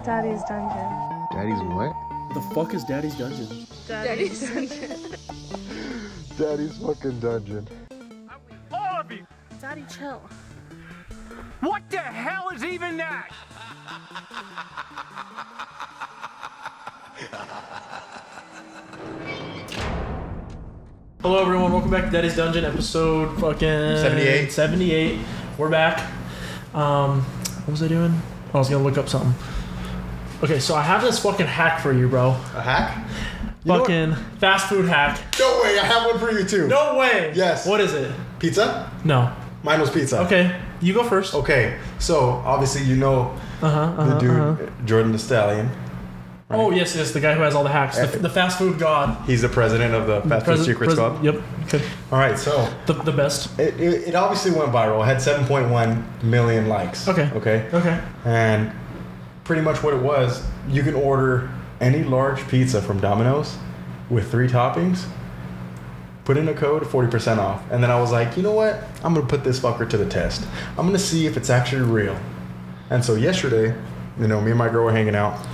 Daddy's Dungeon. Daddy's what? The fuck is Daddy's Dungeon? Daddy's Dungeon. Daddy's fucking dungeon. All of you! Daddy, chill. What the hell is even that? Hello everyone, welcome back to Daddy's Dungeon, episode fucking 78. We're back. What was I doing? I was gonna look up something. Okay, so I have this fucking hack for you, bro. A hack? Fucking fast food hack. No way, I have one for you too. No way! Yes. What is it? Pizza? No. Mine was pizza. Okay, you go first. Okay, so obviously you know the dude, Jordan the Stallion. Right? Oh, yes, the guy who has all the hacks. The fast food god. He's the president of the Fast Food Secrets Club. Yep. Okay. All right, so The best. it obviously went viral. It had 7.1 million likes. Okay. And pretty much what it was, you can order any large pizza from Domino's with 3 toppings, put in a code, 40% off. And then I was like, you know what? I'm going to put this fucker to the test. I'm going to see if it's actually real. And so yesterday, me and my girl were hanging out.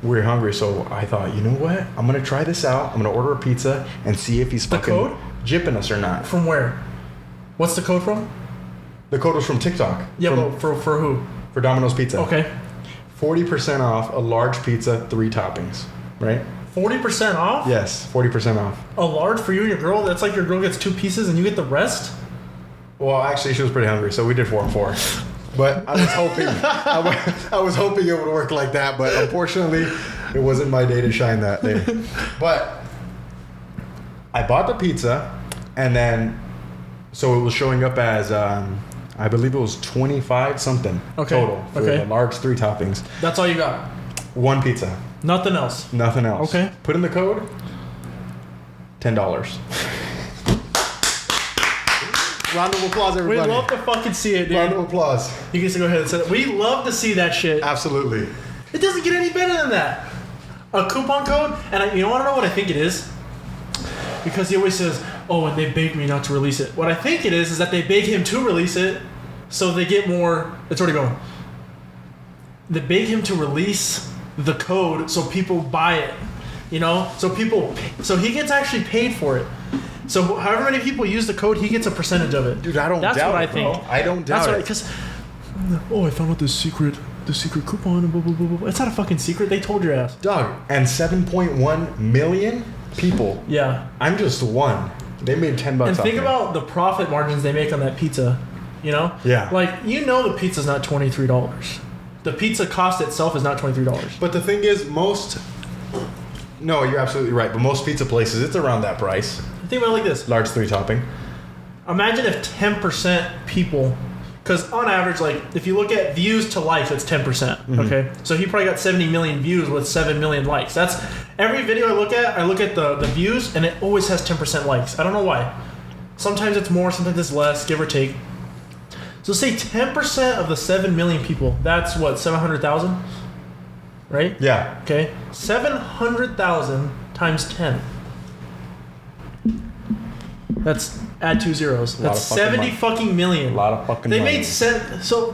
We were hungry, so I thought, you know what? I'm going to try this out. I'm going to order a pizza and see if he's The fucking code? jipping us or not. From where? What's the code from? The code was from TikTok. Yeah, but for who? For Domino's Pizza. Okay. 40% off a large pizza, 3 toppings. Right? 40% off? Yes, 40% off. A large for you and your girl? That's like your girl gets 2 pieces and you get the rest? Well, actually, she was pretty hungry, so we did 4 and 4. But I was hoping, I was hoping it would work like that. But unfortunately, it wasn't my day to shine that day. But I bought the pizza, and then so it was showing up as I believe it was 25 something total for the large 3 toppings. That's all you got? 1 pizza. Nothing else? Nothing else. Okay. Put in the code. $10. Round of applause, everybody. We love to fucking see it, dude. Round of applause. You guys go ahead and say that. We love to see that shit. Absolutely. It doesn't get any better than that. A coupon code, and you want to know what I think it is? Because he always says, oh, and they begged me not to release it. What I think it is that they beg him to release it so they get more. It's already going. They beg him to release the code so people buy it. So he gets actually paid for it. So however many people use the code, he gets a percentage of it. Dude, I don't doubt it. That's what I think. Bro. I don't doubt it. Because, I found out the secret coupon and blah, blah, blah, blah. It's not a fucking secret. They told your ass. Dog, and 7.1 million people. Yeah. I'm just one. They made $10 And off think me. about the profit margins they make on that pizza. Yeah. Like, the pizza's not $23. The pizza cost itself is not $23. But the thing is, no, you're absolutely right. But most pizza places, it's around that price. Think about it like this. Large 3 topping. Imagine if 10% people, because on average, like, if you look at views to likes, it's 10%. Okay? So he probably got 70 million views with 7 million likes. That's every video I look at the views, and it always has 10% likes. I don't know why. Sometimes it's more, sometimes it's less, give or take. So say 10% of the 7 million people, that's what, 700,000? Right? Yeah. Okay. 700,000 times 10. That's add 2 zeros. That's 70 fucking million. A lot of fucking They money. made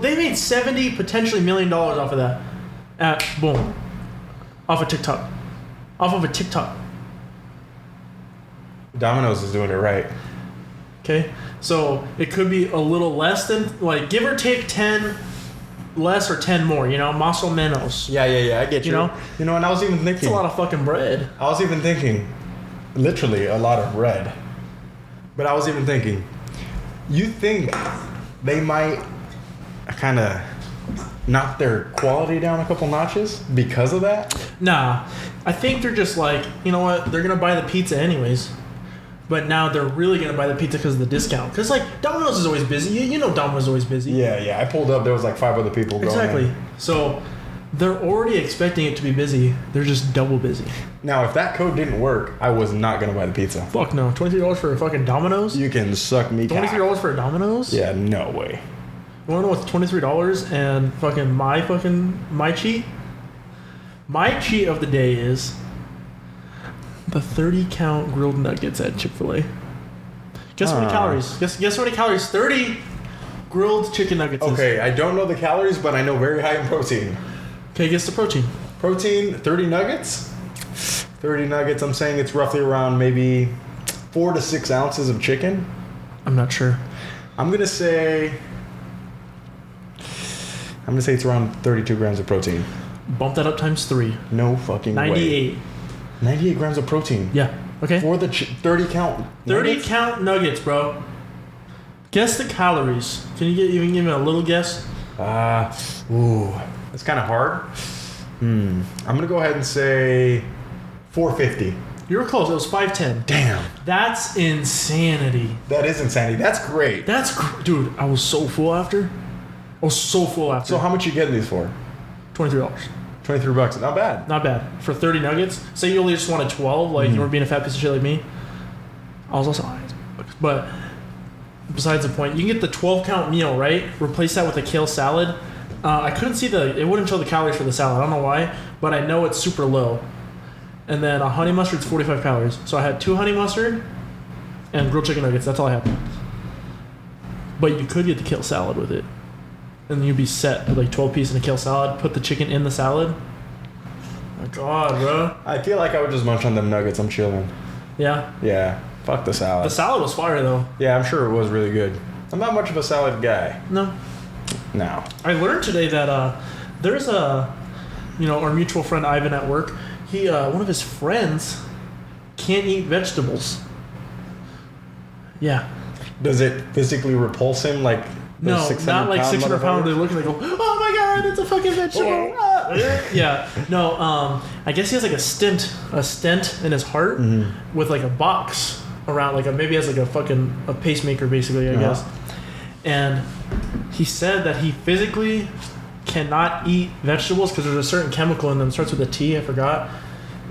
they made 70 potentially $1 million off of that. Boom. Off of TikTok. Off of a TikTok. Domino's is doing it right. Okay. So it could be a little less than, like, give or take 10 less or 10 more, más o menos. Yeah, I get you. And I was even thinking. It's a lot of fucking bread. I was even thinking, literally a lot of bread. But I was even thinking, you think they might kind of knock their quality down a couple notches because of that? Nah. I think they're just like, you know what? They're going to buy the pizza anyways. But now they're really going to buy the pizza because of the discount. Because, like, Domino's is always busy. You know Domino's is always busy. Yeah. I pulled up. There was like 5 other people going Exactly. in. So they're already expecting it to be busy. They're just double busy. Now, if that code didn't work, I was not going to buy the pizza. Fuck no. $23 for a fucking Domino's? You can suck me cock. $23 for a Domino's? Yeah, no way. You want to know what's $23 and my cheat? My cheat of the day is the 30-count grilled nuggets at Chick-fil-A. Guess how many calories? Guess how many calories? 30 grilled chicken nuggets. Okay, I don't know the calories, but I know very high in protein. Okay, guess the protein. Protein, 30 nuggets. 30 nuggets. I'm saying it's roughly around maybe 4 to 6 ounces of chicken. I'm not sure. I'm gonna say it's around 32 grams of protein. Bump that up times 3. No fucking way. 98. 98 grams of protein. Yeah. Okay. For the 30 count. 30 nuggets? count nuggets, bro. Guess the calories. Can you even give me a little guess? Ooh, that's kind of hard. I'm gonna go ahead and say 450. You were close. It was 510. Damn, That's insanity. that is insanity. That's great. Dude, I was so full after. So how much you getting these for? $23. 23 bucks. Not bad. Not bad. For 30 nuggets. Say you only just wanted 12, like you were being a fat piece of shit like me. I was also high. But besides the point, you can get the 12 count meal, right? Replace that with a kale salad. I couldn't see it wouldn't show the calories for the salad. I don't know why, but I know it's super low. And then a honey mustard's 45 calories. So I had 2 honey mustard and grilled chicken nuggets. That's all I had. But you could get the kale salad with it. And you'd be set with like 12 pieces in a kale salad. Put the chicken in the salad. Oh my God, bro. I feel like I would just munch on them nuggets. I'm chilling. Yeah. Yeah. Fuck the salad. The salad was fire though. Yeah, I'm sure it was really good. I'm not much of a salad guy. No. No. I learned today that there's our mutual friend Ivan at work. He one of his friends can't eat vegetables. Yeah. Does it physically repulse him like the No, 600 not like pound 600 pounds. They motherfucker? look and they go, oh my God, it's a fucking vegetable. Ah. Yeah. No, I guess he has like a stent in his heart with like a box around, like maybe has like a pacemaker basically, I guess. And he said that he physically cannot eat vegetables because there's a certain chemical in them. It starts with a T, I forgot.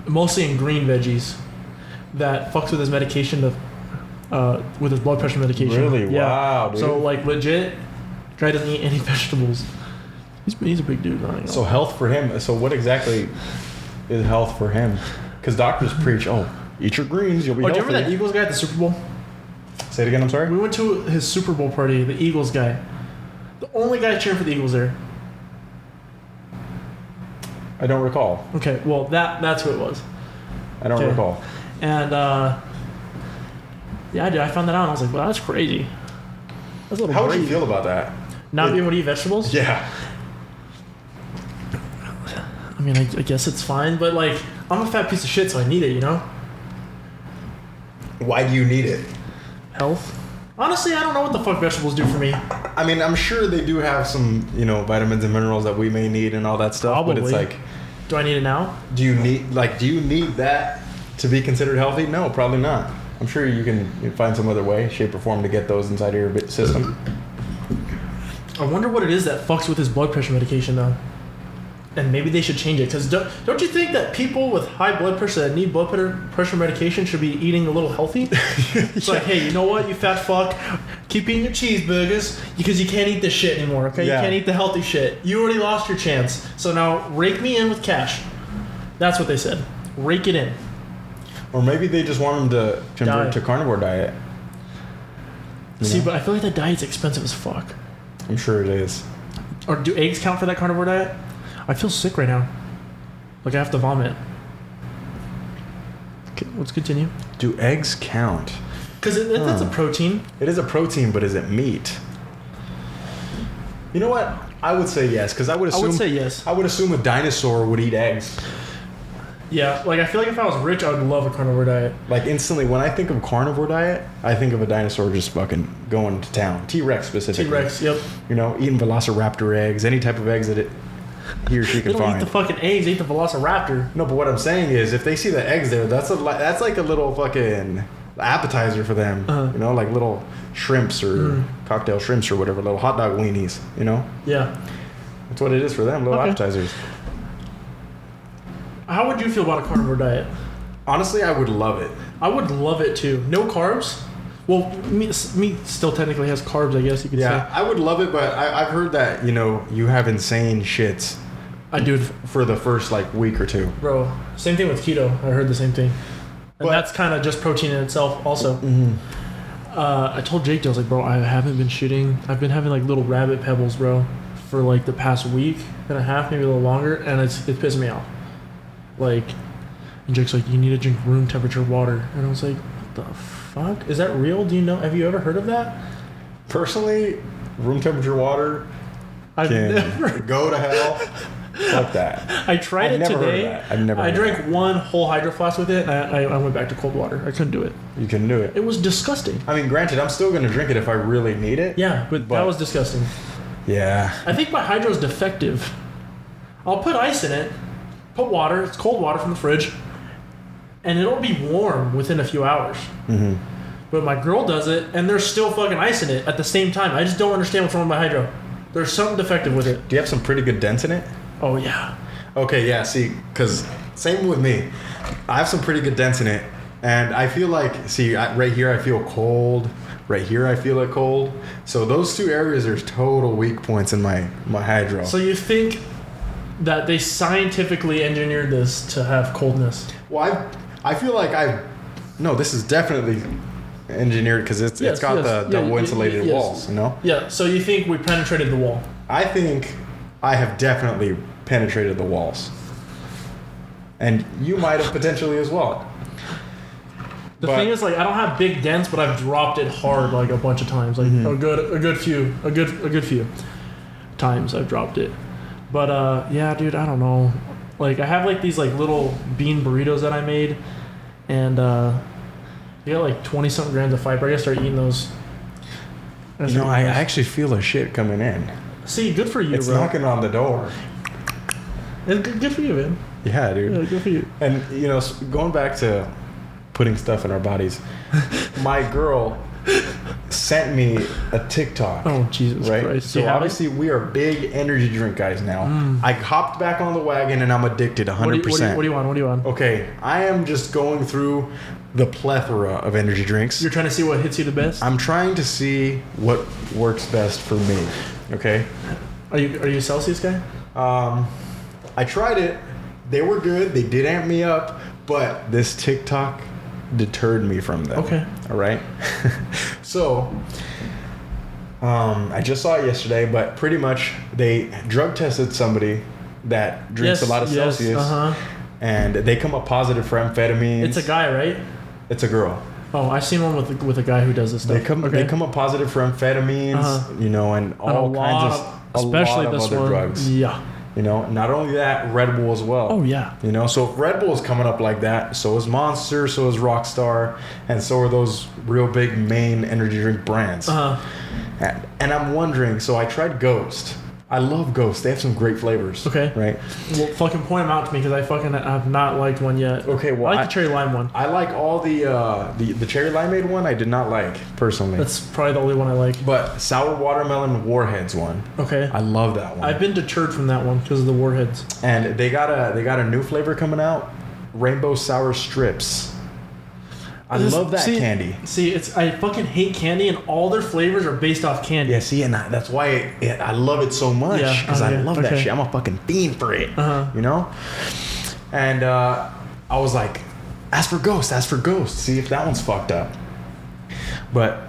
Mostly in green veggies that fucks with his medication with his blood pressure medication. Really? Yeah. Wow, dude. So like legit, guy doesn't eat any vegetables. He's a big dude. So health for him. So what exactly is health for him? Because doctors preach, eat your greens, you'll be do you healthy. remember that Eagles guy at the Super Bowl? Say it again, I'm sorry? We went to his Super Bowl party, the Eagles guy. The only guy cheering for the Eagles there. I don't recall. Okay, well that's who it was. I don't recall. And yeah, dude, I found that out and I was like, well, that's crazy. That's a little How would crazy. you feel about that? Not being able to eat vegetables? Yeah. I mean, I guess it's fine, but like, I'm a fat piece of shit, so I need it, you know? Why do you need it? Health? Honestly, I don't know what the fuck vegetables do for me. I mean, I'm sure they do have some, vitamins and minerals that we may need and all that stuff. Probably. But it's like, Do I need it now? do you need that to be considered healthy? No, probably not. I'm sure you can find some other way, shape, or form to get those inside of your system. I wonder what it is that fucks with his blood pressure medication, though. And maybe they should change it. Because don't you think that people with high blood pressure that need blood pressure medication should be eating a little healthy? It's like, hey, you know what, you fat fuck? Keep eating your cheeseburgers because you can't eat this shit anymore, okay? Yeah. You can't eat the healthy shit. You already lost your chance. So now rake me in with cash. That's what they said. Rake it in. Or maybe they just want them to convert Die. to carnivore diet. See, but I feel like that diet's expensive as fuck. I'm sure it is. Or do eggs count for that carnivore diet? I feel sick right now. Like I have to vomit. Okay, let's continue. Do eggs count? Because that's a protein. It is a protein, but is it meat? You know what? I would say yes, because I would say yes. I would assume a dinosaur would eat eggs. Yeah, like I feel like if I was rich, I would love a carnivore diet. Like instantly, when I think of carnivore diet, I think of a dinosaur just fucking going to town. T-Rex specifically. T-Rex, yep. Eating velociraptor eggs, any type of eggs that he or she They can don't find. eat the fucking eggs, they eat the velociraptor. No, but what I'm saying is, if they see the eggs there, that's like a little fucking appetizer for them. Uh-huh. Like little shrimps or cocktail shrimps or whatever, little hot dog weenies. Yeah. That's what it is for them, little Okay. appetizers. How would you feel about a carnivore diet? Honestly, I would love it. I would love it too. No carbs. Well, meat still technically has carbs, I guess you could Yeah, say. I would love it, but I've heard that you have insane shits I do, for the first week or two. bro. Same thing with keto. I heard the same thing. And But- that's kind of just protein in itself, also. Mm-hmm. I told Jake, I was like, bro, I haven't been shitting. I've been having little rabbit pebbles, bro, for like the past week and a half, maybe a little longer, and it's pissing me off. Like, and Jake's like, you need to drink room temperature water, and I was like, what the fuck? Is that real? Do you know? Have you ever heard of that? Personally, room temperature water I've can never. go to hell. Fuck that. I tried I've it never heard of today. that. I've never I heard of drank that. one whole hydro flask with it, and I went back to cold water. I couldn't do it. You can do it. It was disgusting. I mean, granted, I'm still gonna drink it if I really need it. Yeah, but that was disgusting. Yeah. I think my hydro is defective. I'll put ice in it, put water, it's cold water from the fridge, and it'll be warm within a few hours. Mm-hmm. But my girl does it, and there's still fucking ice in it at the same time. I just don't understand what's wrong with my hydro. There's something defective with it. Do you have some pretty good dents in it? Oh, yeah. Okay, yeah, see, because same with me. I have some pretty good dents in it, and I feel like, right here I feel cold, right here I feel it cold. So those two areas are total weak points in my hydro. So you think that they scientifically engineered this to have coldness? Well, I feel like no, this is definitely engineered because it's got the double insulated walls, you know? Yeah, so you think we penetrated the wall? I think I have definitely penetrated the walls. And you might have potentially as well. The thing is, like, I don't have big dents, but I've dropped it hard like a bunch of times, like a good few times I've dropped it. But yeah, dude, I don't know. Like, I have like these like little bean burritos that I made, and you got like 20 something grams of fiber. I gotta start eating those. I actually feel a shit coming in. See, good for you, It's bro. knocking on the door. It's good for you, man. Yeah, dude. Yeah, good for you. And going back to putting stuff in our bodies, my girl sent me a TikTok. Oh, Jesus right? Christ. So obviously we are big energy drink guys now. I hopped back on the wagon and I'm addicted 100%. What do you want? What do you want? Okay, I am just going through the plethora of energy drinks. You're trying to see what hits you the best? I'm trying to see what works best for me. Okay? Are you a Celsius guy? I tried it. They were good. They did amp me up, but this TikTok deterred me from them. Okay. All right. So, I just saw it yesterday, but pretty much they drug tested somebody that drinks a lot of Celsius, and they come up positive for amphetamines. It's a guy, right? It's a girl. Oh, I've seen one with a guy who does this stuff. They come up positive for amphetamines, and all kinds of especially a lot of this other one. drugs. Yeah. Not only that, Red Bull as well. Oh yeah. So if Red Bull is coming up like that, so is Monster, so is Rockstar, and so are those real big main energy drink brands. And I'm wondering, so I tried Ghost. I love Ghost. They have some great flavors. Okay. Right? Well, fucking point them out to me because I fucking have not liked one yet. Okay, well, I like the cherry lime one. I like all the cherry limeade one I did not like, personally. That's probably the only one I like. But sour watermelon warheads one. Okay. I love that one. I've been deterred from that one because of the warheads. And they got a new flavor coming out, rainbow sour strips. I love that candy. See, I fucking hate candy, and all their flavors are based off candy. Yeah, see, and that's why I love it so much, because I love that shit. I'm a fucking fiend for it, And I was like, ask for Ghost, see if that one's fucked up. But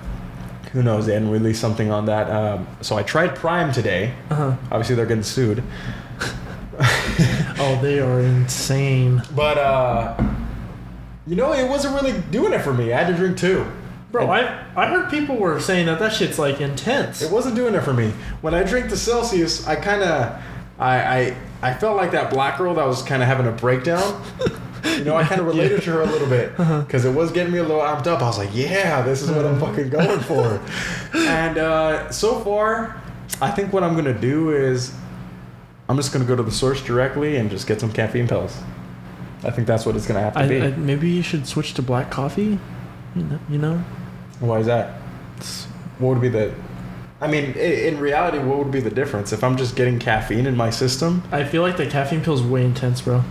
who knows? They hadn't released something on that. So I tried Prime today. Obviously, they're getting sued. Oh, they are insane. But it wasn't really doing it for me. I had to drink 2. Bro, I heard people were saying that shit's like intense. It wasn't doing it for me. When I drank the Celsius, I kind of, I felt like that black girl that was kind of having a breakdown. I kind of related to her a little bit because it was getting me a little amped up. I was like, yeah, this is what I'm fucking going for. And so far, I think what I'm going to do is I'm just going to go to the source directly and just get some caffeine pills. I think that's what it's going to have to be. Maybe you should switch to black coffee. Why is that? What would be the... I mean, in reality, what would be the difference? If I'm just getting caffeine in my system... I feel like the caffeine pill is way intense, bro.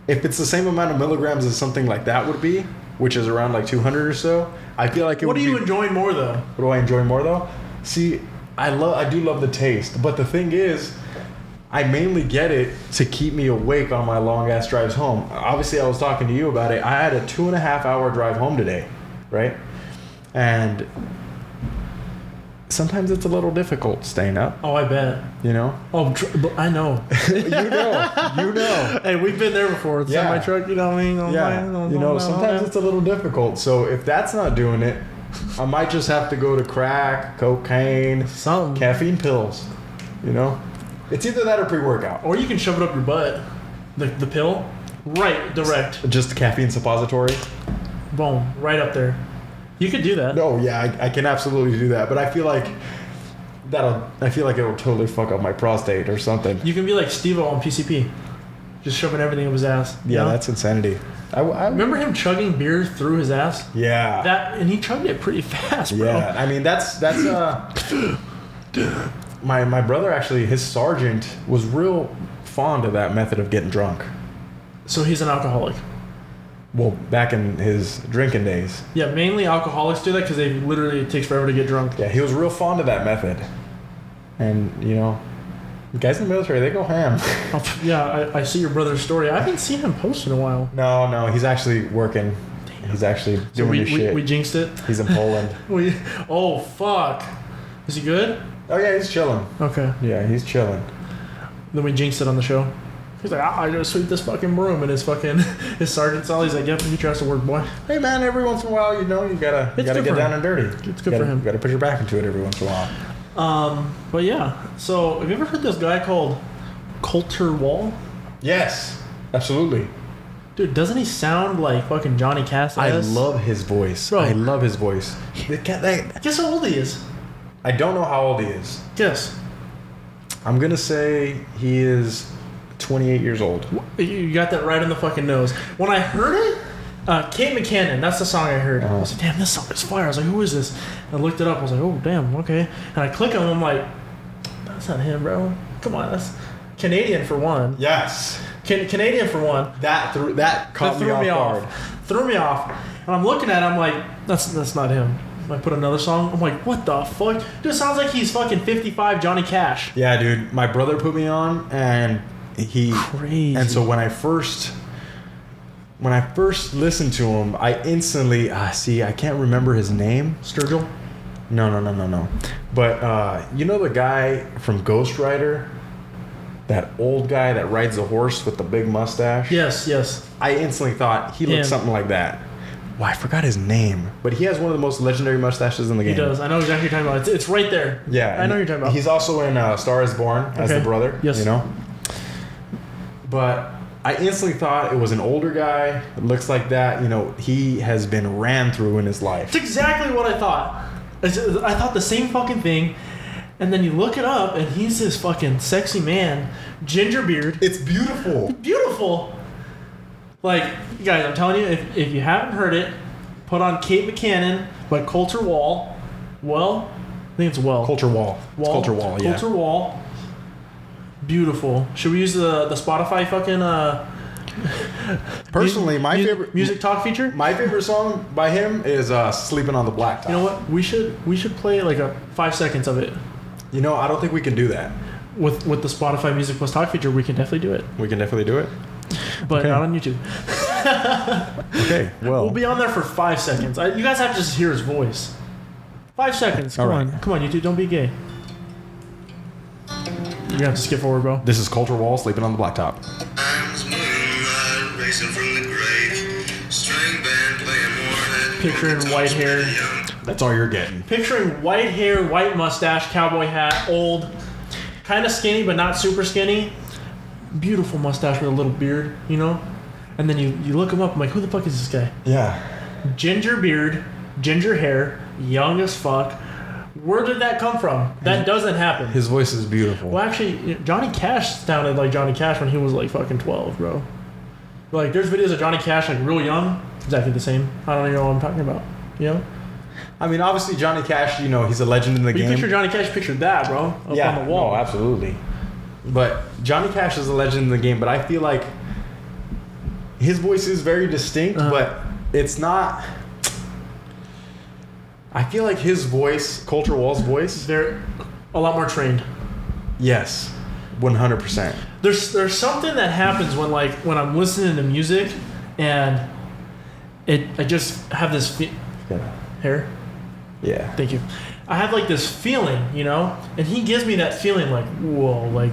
If it's the same amount of milligrams as something like that would be, which is around like 200 or so, I feel like it would be... What are you enjoying more, though? What do I enjoy more, though? See, I do love the taste, but the thing is... I mainly get it to keep me awake on my long-ass drives home. Obviously, I was talking to you about it. I had a 2.5-hour drive home today, right? And sometimes it's a little difficult staying up, Oh, I bet. you know? Oh, I know. You know. Hey, we've been there before. It's Yeah. my truck, you know what I mean? Sometimes it's a little difficult. So if that's not doing it, I might just have to go to crack, cocaine, Something. caffeine pills, you know? It's either that or pre-workout. Or you can shove it up your butt. The pill. Right, direct. Just caffeine suppository. Boom. Right up there. You could do that. No, yeah, I can absolutely do that. But I feel like it will totally fuck up my prostate or something. You can be like Steve-O on PCP. Just shoving everything up his ass. you Yeah, know? that's insanity. I Remember him chugging beer through his ass? Yeah. And he chugged it pretty fast, bro. Yeah, I mean that's my brother actually, his sergeant was real fond of that method of getting drunk. So he's an alcoholic. Well, back in his drinking days. Yeah, mainly alcoholics do that because it takes forever to get drunk. Yeah, he was real fond of that method. And, you know, guys in the military, they go ham. Yeah, I see your brother's story. I haven't seen him post in a while. No, he's actually working. He's actually doing his shit. We jinxed it. He's in Poland. Oh, fuck. Is he good? Oh, yeah, he's chilling. Okay. Yeah, he's chilling. Then we jinxed it on the show. He's like, I gotta sweep this fucking broom, and his sergeant's all. He's like, yep, get your ass to work, boy. Hey, man, every once in a while, you know, you gotta It's get good for down him. and dirty. It's good for him. You gotta put your back into it every once in a while. But yeah. So have you ever heard this guy called Coulter Wall? Yes, absolutely. Dude, doesn't he sound like fucking Johnny Cass? I love his voice. Bro. I love his voice. Guess how old he is? I don't know how old he is. Guess. I'm gonna say he is 28 years old. You got that right on the fucking nose. When I heard it, Kate McKinnon, that's the song I heard. I was like, damn, this song is fire. I was like, who is this? And I looked it up. I was like, oh, damn, okay. And I click on him. I'm like, that's not him, bro. Come on, that's Canadian for one. Yes. Canadian for one. That caught me off guard. Threw me off. And I'm looking at it. I'm like, that's not him. I put another song. I'm like, what the fuck? Dude, it sounds like he's fucking 55 Johnny Cash. Yeah, dude. My brother put me on, and he Crazy. And so when I first listened to him, I instantly I can't remember his name. Sturgill? No. But you know the guy from Ghost Rider? That old guy that rides a horse with the big mustache? Yes. I instantly thought he looked something like that. Well, I forgot his name. But he has one of the most legendary mustaches in the game. He does. I know exactly what you're talking about. It's right there. Yeah. I know what you're talking about. He's also in Star is Born as the brother. Yes. You know? But I instantly thought it was an older guy. It looks like that. You know, he has been ran through in his life. It's exactly what I thought. I thought the same fucking thing. And then you look it up, and he's this fucking sexy man. Ginger beard. It's beautiful. Beautiful. Like, you guys, I'm telling you, if you haven't heard it, put on Kate McKinnon by Coulter Wall. Well, I think it's Well. Coulter Wall. It's Coulter Wall, yeah. Coulter Wall. Beautiful. Should we use the Spotify fucking Personally, my favorite music talk feature? My favorite song by him is "Sleeping on the Blacktop." You know what? We should play like a 5 seconds of it. You know, I don't think we can do that. With the Spotify Music Plus Talk feature, we can definitely do it. We can definitely do it. But Okay. not on YouTube. Okay, well. We'll be on there for 5 seconds. You guys have to just hear his voice. 5 seconds. Come All on. right. Come on, YouTube. Don't be gay. You're going to have to skip forward, bro. This is Coulter Wall, "Sleeping on the Blacktop." Racing from the grave, string band playing Warhead. Picturing white hair. That's all you're getting. Picturing white hair, white mustache, cowboy hat, old, kind of skinny but not super skinny. Beautiful mustache with a little beard, you know? And then you look him up, I'm like, who the fuck is this guy? Yeah. Ginger beard, ginger hair, young as fuck. Where did that come from? That doesn't happen. His voice is beautiful. Well, actually, Johnny Cash sounded like Johnny Cash when he was like fucking 12, bro. Like, there's videos of Johnny Cash like real young, exactly the same. I don't even know what I'm talking about, you know? I mean, obviously Johnny Cash, you know, he's a legend in the When you game. picture Johnny Cash, picture that, bro, up Yeah, on the wall. no, absolutely. But Johnny Cash is a legend in the game, but I feel like his voice is very distinct, but it's not. I feel like his voice, Coulter Wall's voice, They're a lot more trained. yes, 100%. There's something that happens when I'm listening to music, and I just have this hair. Yeah. Thank you. I have like this feeling, you know, and he gives me that feeling like, whoa, like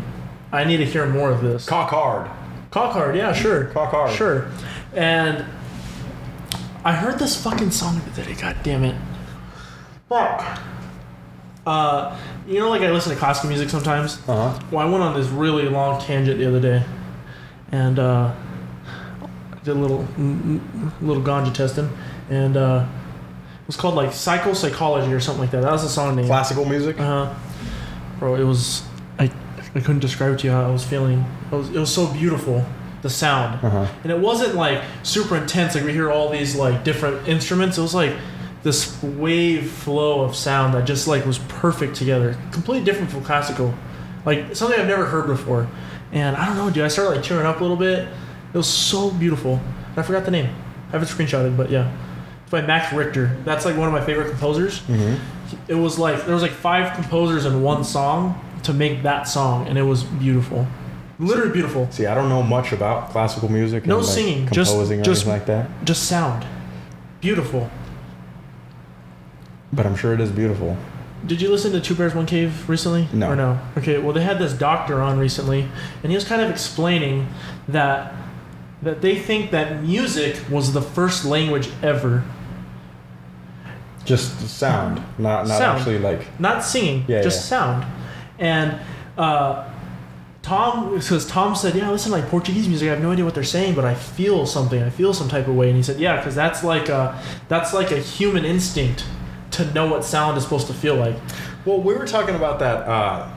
I need to hear more of this. Cock hard. Cock hard, yeah, sure. Cock hard. Sure. And I heard this fucking song the other day, god damn it. Fuck. You know, like I listen to classical music sometimes. Uh-huh. Well, I went on this really long tangent the other day, and did a little ganja testing, and it was called like Psychology or something like that. That was the song name. Classical music? Bro, it was I couldn't describe it to you how I was feeling. It was so beautiful, the sound, and it wasn't like super intense. Like we hear all these like different instruments. It was like this wave flow of sound that just like was perfect together. Completely different from classical, like something I've never heard before. And I don't know, dude. I started like tearing up a little bit. It was so beautiful. I forgot the name. I haven't screenshotted, but yeah, it's by Max Richter. That's like one of my favorite composers. It was like there was like 5 composers in one song to make that song, and it was beautiful. Literally beautiful. See, I don't know much about classical music. No and, like, singing, composing or anything like that. Just sound. Beautiful. But I'm sure it is beautiful. Did you listen to Two Bears, One Cave recently? No. Or no? Okay, well, they had this doctor on recently, and he was kind of explaining that they think that music was the first language ever. Just sound, not Sound. actually like... Not singing, just sound. And Tom said, yeah, listen to like Portuguese music. I have no idea what they're saying, but I feel something. I feel some type of way. And he said, yeah, because that's like a human instinct to know what sound is supposed to feel like. Well, we were talking about that, a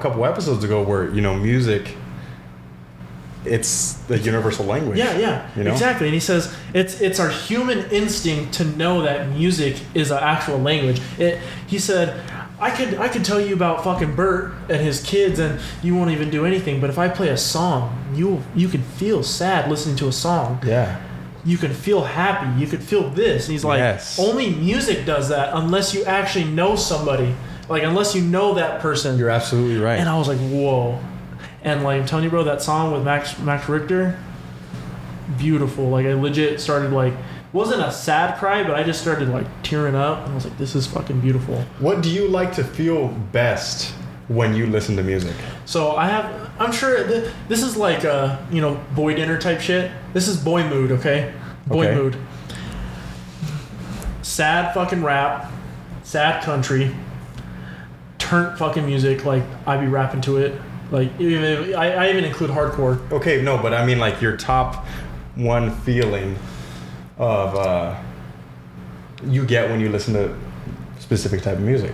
couple episodes ago where, music, it's the universal language. Yeah, exactly. And he says it's our human instinct to know that music is an actual language. He said, I could tell you about fucking Bert and his kids, and you won't even do anything. But if I play a song, you can feel sad listening to a song. Yeah. You can feel happy. You can feel this. And he's like, yes. Only music does that unless you actually know somebody. Like, unless you know that person. You're absolutely right. And I was like, whoa. And like, I'm telling you, bro, that song with Max Richter, beautiful. Like, I legit started like, wasn't a sad cry, but I just started like tearing up. And I was like, this is fucking beautiful. What do you like to feel best when you listen to music? So I'm sure this is like boy dinner type shit. This is boy mood, okay? Boy mood. Sad fucking rap, sad country, turnt fucking music. Like I be rapping to it. Like I even include hardcore. Okay, no, but I mean like your top one feeling of you get when you listen to specific type of music.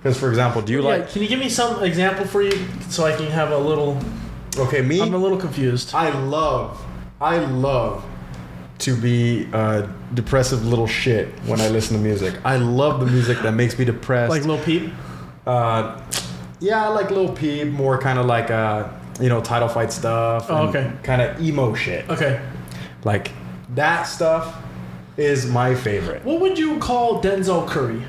Because, for example, do you like... Can you give me some example for you so I can have a little... Okay, me... I'm a little confused. I love to be a depressive little shit when I listen to music. I love the music that makes me depressed. Like Lil Peep? Yeah, I like Lil Peep, more kind of like, title fight stuff. Oh, okay. Kind of emo shit. Okay. Like, that stuff is my favorite. What would you call Denzel Curry?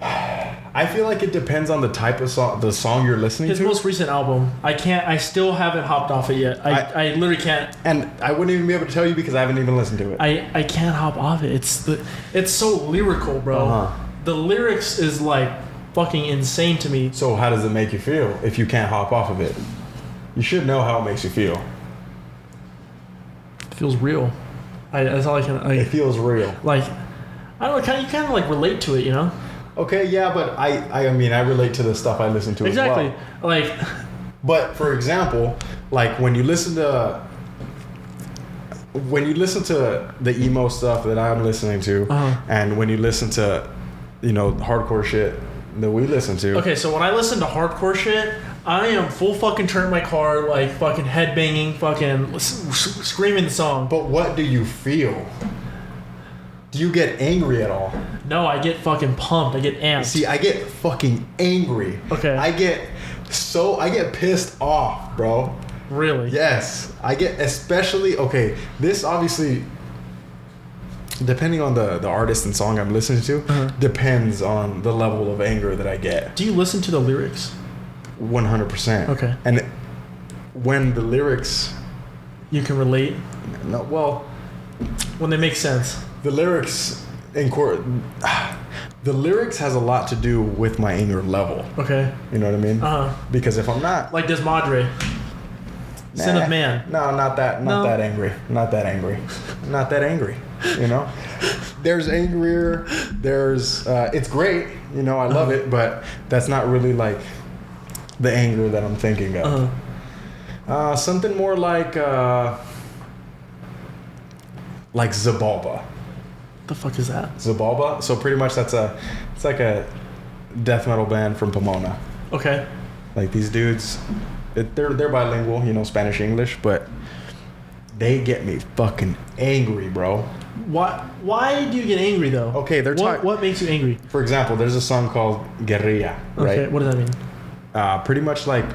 I feel like it depends on the type of song, the song you're listening to. His most recent album. I still haven't hopped off it yet. I literally can't. And I wouldn't even be able to tell you because I haven't even listened to it. I can't hop off it. It's so lyrical, bro. The lyrics is like fucking insane to me. So how does it make you feel if you can't hop off of it? You should know how it makes you feel. It feels real. That's all I can. It feels real. Like, I don't know. You kind of like relate to it, you know? Okay, yeah, but I mean, I relate to the stuff I listen to exactly. as well. Like, but for example, like when you listen to the emo stuff that I'm listening to, and when you listen to, hardcore shit that we listen to. Okay, so when I listen to hardcore shit, I am full fucking turn in my car, like fucking headbanging, fucking screaming the song. But what do you feel? Do you get angry at all? No, I get fucking pumped. I get amped. See, I get fucking angry. Okay. I get pissed off, bro. Really? Yes. I get especially, okay, this obviously, depending on the artist and song I'm listening to, depends on the level of anger that I get. Do you listen to the lyrics? 100%. Okay. And when the lyrics... You can relate? No, well... When they make sense. The lyrics the lyrics has a lot to do with my anger level. Okay. You know what I mean? Because if I'm not Like Desmadre. Sin of Man. No, not that angry. Not that angry. Not that angry. You know? There's angrier. There's it's great. You know, I love it, but that's not really like the anger that I'm thinking of. Something more like Zabalba. The fuck is that? Zabalba. So pretty much it's like a death metal band from Pomona. Okay. Like these dudes, they're bilingual, you know, Spanish, English, but they get me fucking angry, bro. Why do you get angry though? Okay, they're talking. What makes you angry? For example, there's a song called Guerrilla, right? Okay, what does that mean? Pretty much like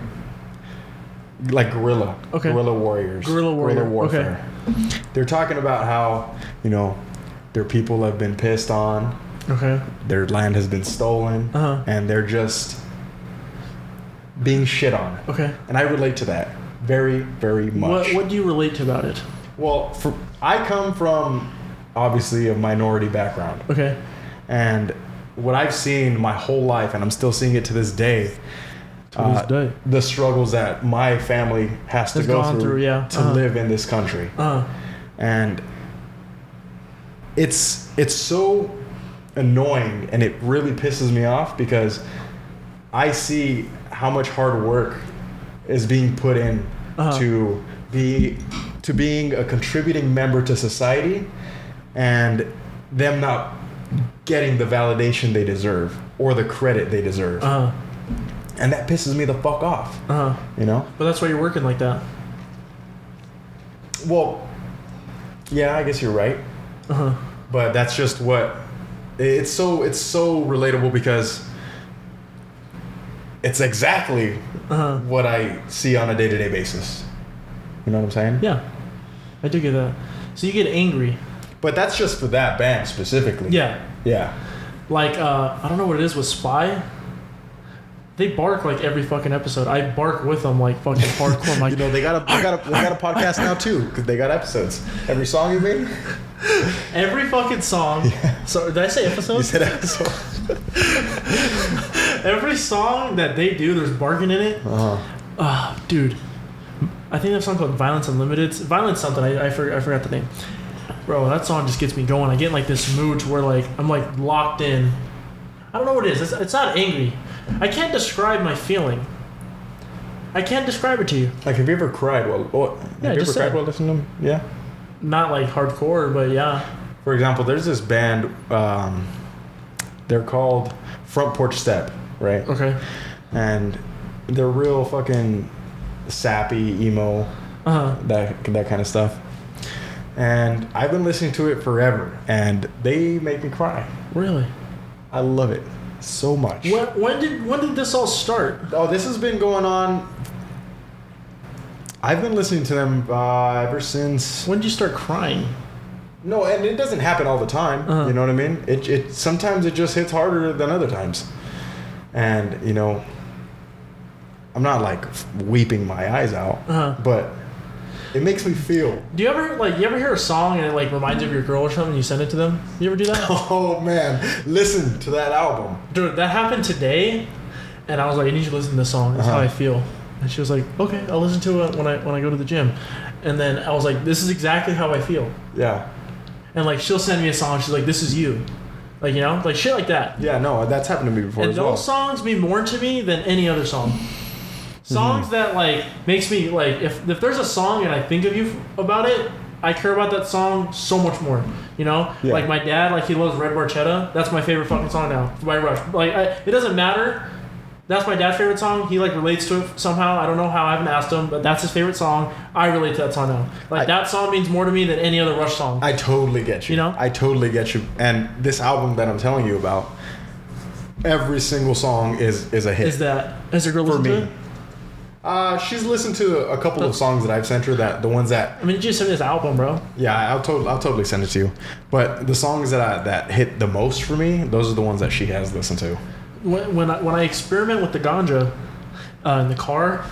guerrilla, Okay. guerrilla warriors, Guerrilla warfare. Okay. They're talking about how, you know, their people have been pissed on, Okay. their land has been stolen, and they're just being shit on. Okay. And I relate to that very, very much. What do you relate to about it? Well, I come from obviously a minority background. Okay. And what I've seen my whole life, and I'm still seeing it to this day, the struggles that my family has to go through to live in this country. And it's so annoying, and it really pisses me off because I see how much hard work is being put in to being a contributing member to society, and them not getting the validation they deserve or the credit they deserve. And that pisses me the fuck off. You know? But that's why you're working like that. Well, yeah, I guess you're right. But that's just what it's so relatable because it's exactly what I see on a day-to-day basis. You know what I'm saying? Yeah. I do get that. So you get angry. But that's just for that band specifically. Yeah. Yeah. Like, I don't know what it is with Spy. They bark like every fucking episode. I bark with them like fucking hardcore. I'm like, You know, they got a podcast now too because they got episodes. Every song you made? every fucking song. Yeah. So did I say episode? You said episode. Every song that they do, there's barking in it. Dude. I think that song called Violence Unlimited. Violence something. I forgot the name. Bro, that song just gets me going. I get in like this mood to where like I'm like locked in. I don't know what it is. It's not angry. I can't describe my feeling. I can't describe it to you. Like, have you ever cried while listening to them? Yeah. Not like hardcore, but yeah. For example, there's this band. They're called Front Porch Step, right? Okay. And they're real fucking sappy, emo, that kind of stuff. And I've been listening to it forever, and they make me cry. Really? I love it so much. When did this all start? Oh, this has been going on. I've been listening to them ever since. When did you start crying? No, and it doesn't happen all the time. You know what I mean? It sometimes it just hits harder than other times, and you know, I'm not like weeping my eyes out, but it makes me feel. Do you ever hear a song and it like reminds you of your girl or something and you send it to them? You ever do that? Oh man, listen to that album. Dude, that happened today, and I was like, I need you to listen to this song. That's how I feel. And she was like, okay, I'll listen to it when I go to the gym. And then I was like, this is exactly how I feel. Yeah. And like she'll send me a song. She's like, this is you. Like, you know, like shit like that. Yeah, no, that's happened to me before and as well. those songs mean more to me than any other song. Songs that like makes me like if there's a song and I think of you about it, I care about that song so much more. You know, like my dad, like he loves Red Barchetta. That's my favorite fucking song now by Rush. Like it doesn't matter. That's my dad's favorite song. He like relates to it somehow. I don't know how. I haven't asked him, but that's his favorite song. I relate to that song now. Like that song means more to me than any other Rush song. I totally get you. You know, I totally get you. And this album that I'm telling you about, every single song is a hit. Is your girl listened to it? She's listened to a couple of songs that I've sent her. The ones that I mean, you just sent me this album, bro. Yeah, I'll totally send it to you. But the songs that hit the most for me, those are the ones that she has listened to. When I experiment with the ganja in the car,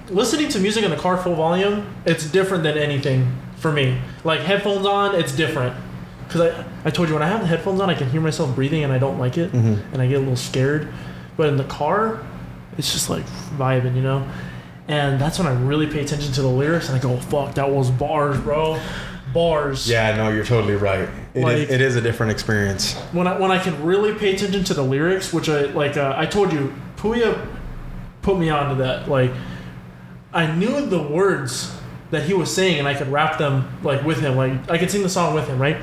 listening to music in the car full volume, it's different than anything for me. Like headphones on, it's different. because I told you when I have the headphones on, I can hear myself breathing and I don't like it, and I get a little scared. But in the car, it's just like vibing, you know. And that's when I really pay attention to the lyrics, and I go, "Fuck, that was bars, bro, bars." Yeah, no, you're totally right. It is a different experience. When I can really pay attention to the lyrics, which I told you, Puya put me onto that. Like, I knew the words that he was saying, and I could rap them like with him. Like, I could sing the song with him, right?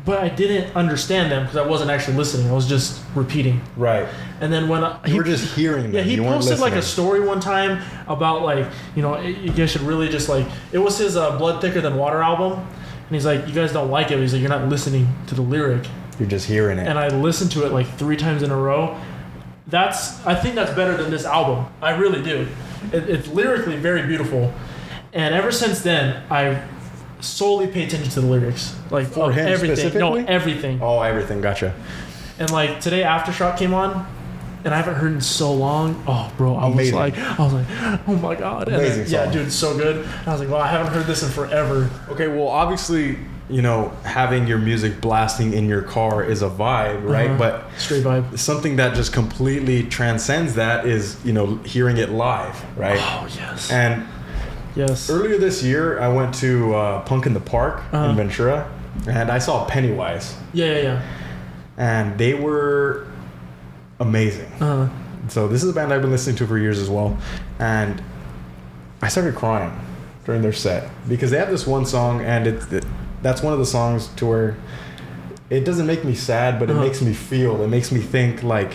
But I didn't understand them because I wasn't actually listening. I was just repeating. Right. And then when you were just hearing them. Yeah, he you weren't posted like listening. a story one time about like, you know, you guys should really just like, it was his Blood Thicker Than Water album. And he's like, you guys don't like it. He's like, you're not listening to the lyric. You're just hearing it. And I listened to it like 3 times in a row. I think that's better than this album. I really do. It's lyrically very beautiful. And ever since then, I solely pay attention to the lyrics. Like, For him everything. specifically? No, everything. Oh, everything. Gotcha. And like today, Aftershock came on, and I haven't heard in so long. Oh, bro, I was like, oh my god. Amazing And then, yeah, song. dude, it's so good. And I was like, well, I haven't heard this in forever. Okay, well, obviously, you know, having your music blasting in your car is a vibe, right? But Straight vibe. something that just completely transcends that is, you know, hearing it live, right? Oh yes. And Yes. earlier this year, I went to Punk in the Park in Ventura, and I saw Pennywise, Yeah. and they were amazing. So this is a band I've been listening to for years as well, and I started crying during their set because they have this one song, and that's one of the songs to where it doesn't make me sad, but it makes me feel. It makes me think like.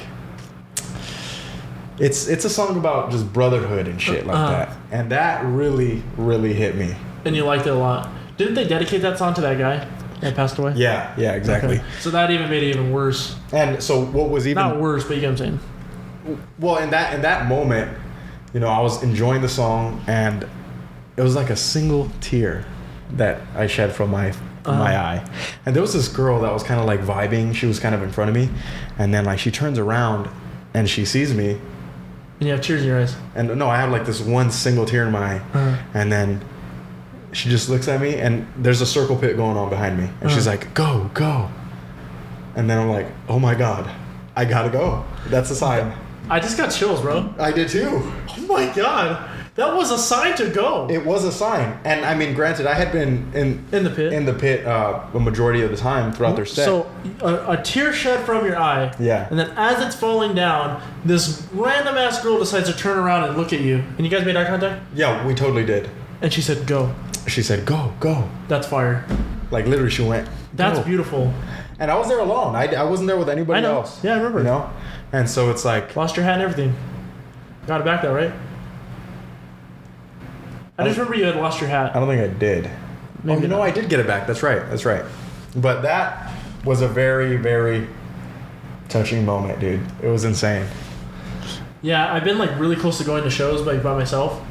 It's a song about just brotherhood and shit like that. And that really, really hit me. And you liked it a lot. Didn't they dedicate that song to that guy that passed away? Yeah, exactly. Okay. So that even made it even worse. And so what was even Not worse, but you get what I'm saying. well in that moment, you know, I was enjoying the song, and it was like a single tear that I shed from my eye. And there was this girl that was kind of like vibing. She was kind of in front of me, and then like she turns around and she sees me. And you have tears in your eyes. And no, I have like this one single tear in my eye. And then she just looks at me, and there's a circle pit going on behind me. And she's like, go. And then I'm like, oh my God, I gotta go. That's a sign. I just got chills, bro. I did too. Oh my God. That was a sign to go. It was a sign. And I mean, granted, I had been in the pit. In the pit a majority of the time throughout their set. So a tear shed from your eye. Yeah. And then as it's falling down, this random ass girl decides to turn around and look at you. And you guys made eye contact? Yeah, we totally did. And she said, go. She said, go. That's fire. Like literally she went, That's go. beautiful. And I was there alone. I wasn't there with anybody I know. else. Yeah, I remember. You know? And so it's like, Lost your hat and everything. Got it back though, right? I just remember you had lost your hat. I don't think I did. Maybe No, not. I did get it back. That's right. But that was a very, very touching moment, dude. It was insane. Yeah, I've been like really close to going to shows like by myself,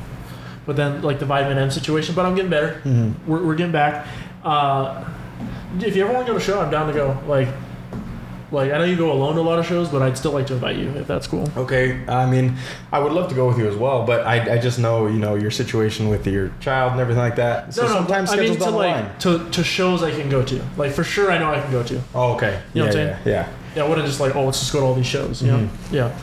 but then like the vitamin M situation. But I'm getting better. We're getting back. If you ever want to go to a show, I'm down to go. Like I know you go alone to a lot of shows, but I'd still like to invite you if that's cool. Okay. I mean, I would love to go with you as well, but I just know, you know, your situation with your child and everything like that. So sometimes I mean schedules down the line. to shows I can go to. Like for sure, I know I can go to. Oh, okay. You know what I'm saying? Yeah. Yeah, I wouldn't just like, let's just go to all these shows, you know? Yeah.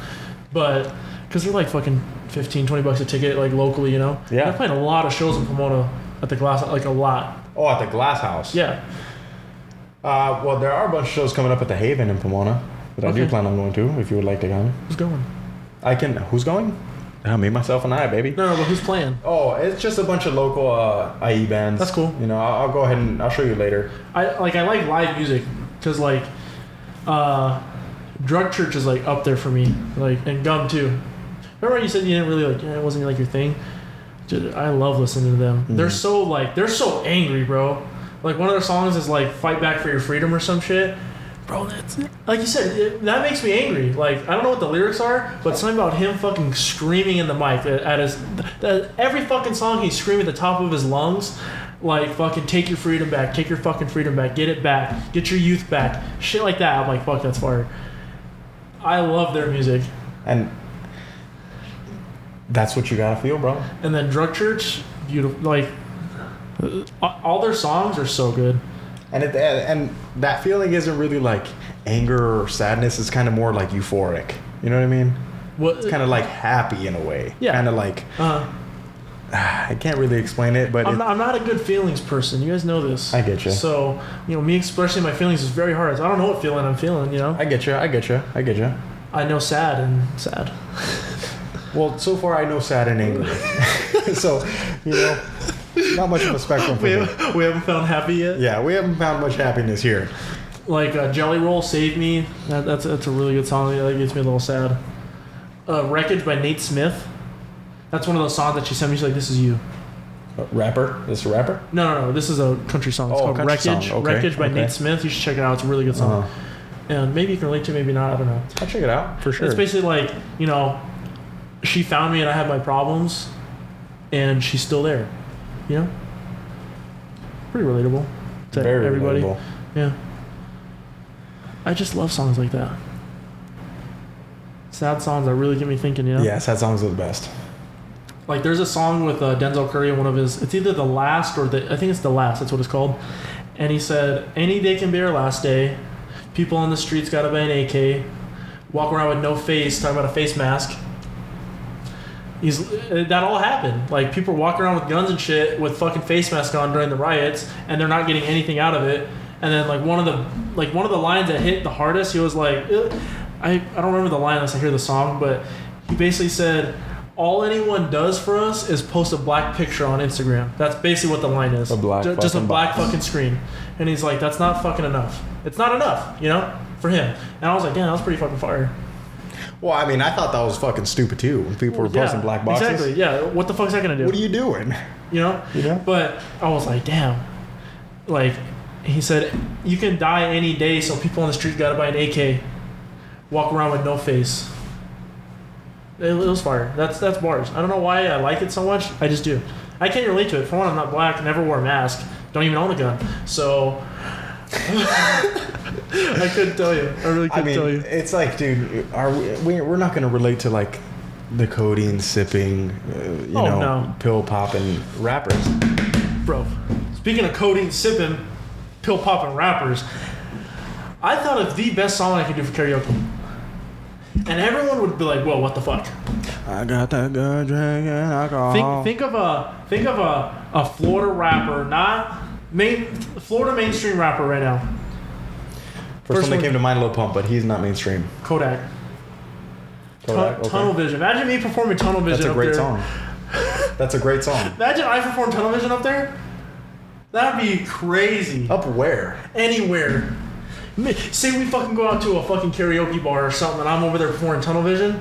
But, because they're like fucking $15-20 a ticket, like locally, you know? Yeah. They're playing a lot of shows in Pomona at the Glass, like a lot. Oh, at the Glass House. Yeah. Well, there are a bunch of shows coming up at the Haven in Pomona that I do Okay. plan on going to if you would like to come. Who's going? Who's going? Me, myself, and I, baby. No, but who's playing? Oh, it's just a bunch of local IE bands. That's cool. You know, I'll go ahead and I'll show you later. I like live music, because like, Drug Church is like up there for me, like, and Gum too. Remember you said you didn't really like, it wasn't like your thing? Dude, I love listening to them. They're so angry, bro. Like one of their songs is like "Fight Back for Your Freedom" or some shit. Bro, that's like you said. That makes me angry. Like I don't know what the lyrics are, but something about him fucking screaming in the mic at his every fucking song he's screaming at the top of his lungs, like fucking take your freedom back, take your fucking freedom back, get it back, get your youth back, shit like that. I'm like, fuck, that's fire. I love their music. And that's what you gotta feel, bro. And then Drug Church, beautiful. Like all their songs are so good. and that feeling isn't really like anger or sadness. It's kind of more like euphoric. You know what I mean? What? It's kind of like happy in a way. Yeah. Kind of like I can't really explain it, but I'm not a good feelings person. You guys know this. I get you. So, me expressing my feelings is very hard. I don't know what feeling I'm feeling, I get you. I know sad and sad. Well, so far I know sad and angry. So, not much of a spectrum for me. We haven't found happy yet? Yeah, we haven't found much happiness here. Like Jelly Roll, Save Me. That's a really good song. That gets me a little sad. Wreckage by Nate Smith. That's one of those songs that she sent me. She's like, "This is you." Rapper? This a rapper? No. This is a country song. It's called country Wreckage. song. Okay, Wreckage by okay. Nate Smith. You should check it out. It's a really good song. And maybe you can relate to it, maybe not. I don't know. I'll check it out for sure. It's basically like, she found me and I had my problems, and she's still there. Pretty relatable to Very everybody. relatable. Yeah. I just love songs like that. Sad songs that really get me thinking, Yeah, sad songs are the best. Like there's a song with Denzel Curry in one of his. It's either the last or I think it's the last. That's what it's called. And he said, "Any day can be our last day. People on the streets gotta buy an AK. Walk around with no face. Talking about a face mask." That all happened. Like people walking around with guns and shit with fucking face masks on during the riots, and they're not getting anything out of it. And then like one of the lines that hit the hardest, he was like, I don't remember the line unless I hear the song, but he basically said, "All anyone does for us is post a black picture on Instagram." That's basically what the line is. Just a black fucking screen. And he's like, "That's not fucking enough. It's not enough, for him." And I was like, "Damn, that was pretty fucking fire." Well, I mean, I thought that was fucking stupid too when people were posting black boxes. Exactly. Yeah. What the fuck's that gonna do? What are you doing? But I was like, damn. Like, he said, "You can die any day, so people on the street gotta buy an AK. Walk around with no face." It was fire. That's bars. I don't know why I like it so much. I just do. I can't relate to it. For one, I'm not black. Never wore a mask. Don't even own a gun. So I couldn't tell you. I really couldn't tell you. It's like, dude, we're not gonna relate to like the codeine sipping, pill popping rappers. Bro, speaking of codeine sipping, pill popping rappers, I thought of the best song I could do for karaoke. And everyone would be like, "Whoa, what the fuck?" I got that good drinking alcohol. Think of a Florida rapper, not Florida mainstream rapper right now. First one that came to mind, Lil Pump, but he's not mainstream. Kodak. Okay. Tunnel Vision. Imagine me performing Tunnel Vision. That's a great up there. song. That's a great song. Imagine I perform Tunnel Vision up there. That'd be crazy. Up where? Anywhere. Say we fucking go out to a fucking karaoke bar or something, and I'm over there performing Tunnel Vision.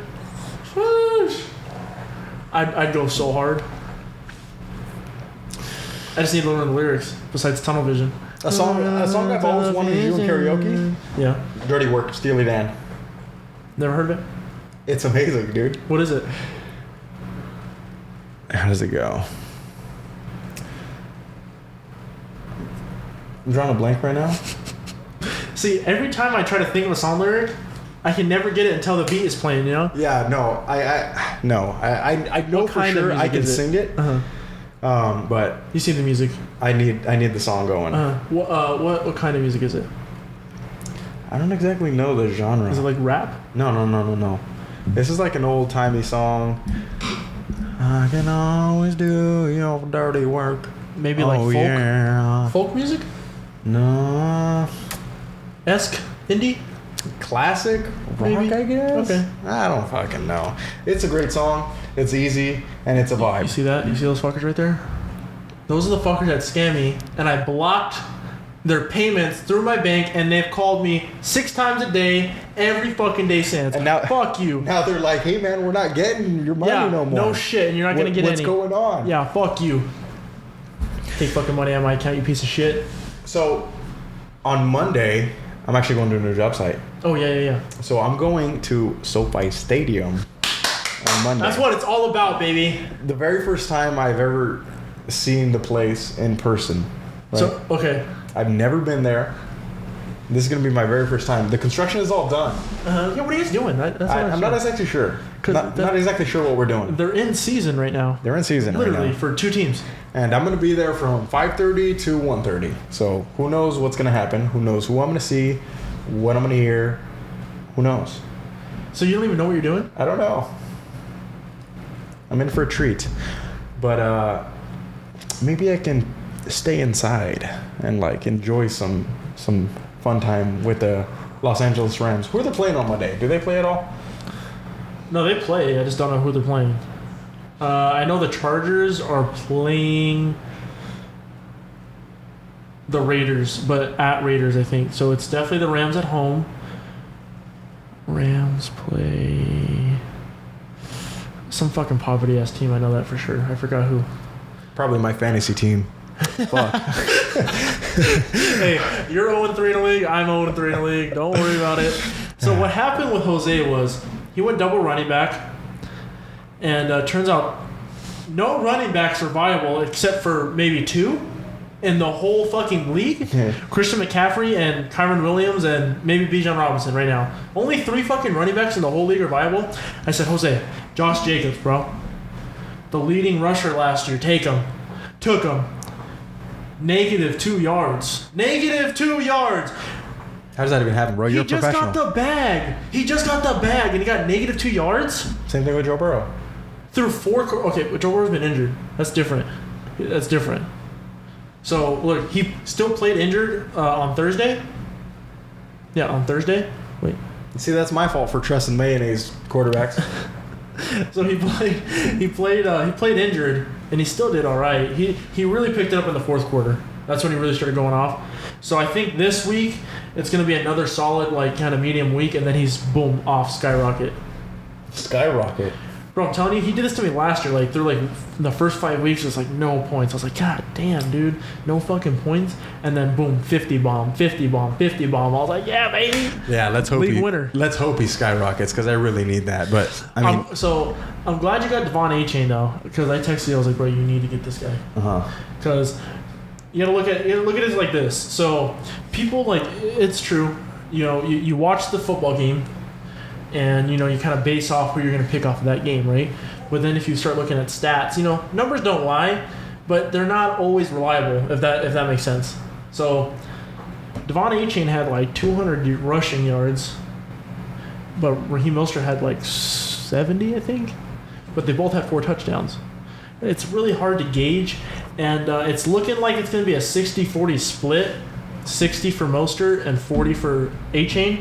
Whoosh. I'd go so hard. I just need to learn the lyrics besides Tunnel Vision. A song I've always wanted to do in karaoke. Yeah. Dirty Work, Steely Dan. Never heard of it? It's amazing, dude. What is it? How does it go? I'm drawing a blank right now. See, every time I try to think of a song lyric, I can never get it until the beat is playing, Yeah, no, I know What for kind of sure I music can is it? sing it. But You see the music. I need the song going. What kind of music is it? I don't exactly know the genre. Is it like rap? No. This is like an old timey song. I can always do your dirty work. Maybe like folk? Yeah. Folk music? No. Esque? Indie? Classic rock, Maybe. I guess. Okay. I don't fucking know. It's a great song. It's easy and it's a vibe. You see that? You see those fuckers right there? Those are the fuckers that scam me, and I blocked their payments through my bank, and they've called me 6 times a day, every fucking day since. And now, fuck you. Now they're like, "Hey man, we're not getting your money no more." No shit, and you're not gonna get what's any. What's going on? Yeah, fuck you. Take fucking money out of my account, you piece of shit. So, on Monday, I'm actually going to a new job site. Oh yeah. So I'm going to SoFi Stadium on Monday. That's what it's all about, baby. The very first time I've ever seen the place in person. Right? So okay. I've never been there. This is going to be my very first time. The construction is all done. Yeah, what are you guys doing? That's what I'm not exactly sure. Not exactly sure what we're doing. They're in season right now. They're in season Literally right now. for 2 teams. And I'm going to be there from 5:30 to 1:30. So who knows what's going to happen? Who knows who I'm going to see? What I'm going to hear? Who knows? So you don't even know what you're doing? I don't know. I'm in for a treat. But maybe I can stay inside and like enjoy some fun time with the Los Angeles Rams. Who are they playing on Monday? Do they play at all? No, they play. I just don't know who they're playing. I know the Chargers are playing the Raiders, but at Raiders, I think. So it's definitely the Rams at home. Rams play some fucking poverty-ass team. I know that for sure. I forgot who. Probably my fantasy team. Fuck. Hey, you're 0-3 in the league. I'm 0-3 in the league. Don't worry about it. So what happened with Jose was he went double running back, and turns out no running backs are viable except for maybe 2 in the whole fucking league. Christian McCaffrey and Kyron Williams and maybe Bijan Robinson right now. Only 3 fucking running backs in the whole league are viable. I said, Jose, Josh Jacobs, bro. The leading rusher last year. Take him. Took him. -2 yards. -2 yards. How does that even happen, bro? You're a professional. He just got the bag. He just got the bag, and he got -2 yards Same thing with Joe Burrow. through 4. Okay, but Joe Burrow's been injured. That's different. So look, he still played injured on Thursday. Yeah, on Thursday. Wait. See, that's my fault for trusting mayonnaise quarterbacks. So he played injured, and he still did all right. He really picked it up in the 4th quarter. That's when he really started going off. So I think this week it's going to be another solid, like, kind of medium week, and then he's boom off skyrocket. Skyrocket. Bro, I'm telling you, he did this to me last year. Like, through like the first 5 weeks, it's like no points. I was like, God damn, dude, no fucking points. And then boom, 50 bomb, 50 bomb, 50 bomb. I was like, yeah, baby. Yeah, let's hope League winner. Let's hope he skyrockets because I really need that. But I mean, so I'm glad you got Devon A-Chain though, because I texted you. I was like, bro, you need to get this guy. Because you gotta look at it like this. So people, like, it's true. You know, you watch the football game, and you know you kind of base off who you're gonna pick off of that game, right? But then if you start looking at stats, you know, numbers don't lie, but they're not always reliable. If that makes sense. So Devon A-Chain had like 200 rushing yards, but Raheem Mostert had like 70, I think. But they both had 4 touchdowns. It's really hard to gauge, and it's looking like it's going to be a 60-40 split. 60 for Mostert and 40 for A-Chain.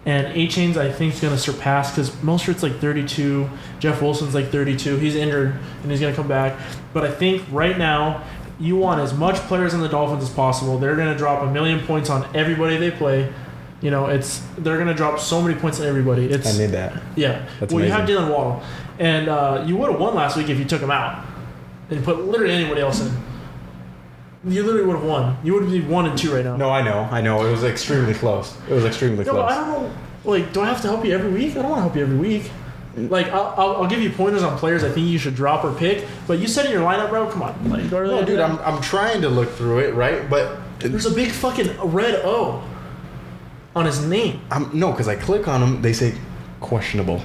And A-Chain's, I think, is going to surpass, because Mostert's like 32. Jeff Wilson's like 32. He's injured, and he's going to come back. But I think right now, you want as much players on the Dolphins as possible. They're going to drop 1 million points on everybody they play. You know, they're going to drop so many points on everybody. I need that. Yeah. That's well, amazing. you have Jalen Waddle. And you would have won last week if you took him out and put literally anybody else in. You literally would have won. You would be 1-2 right now. No, I know. It was extremely close. No, but I don't know. Like, do I have to help you every week? I don't want to help you every week. Like, I'll give you pointers on players I think you should drop or pick. But you said in your lineup, bro. Come on. Like, No, dude, I'm trying to look through it, right? But there's a big fucking red O on his name. No, because I click on them, they say questionable.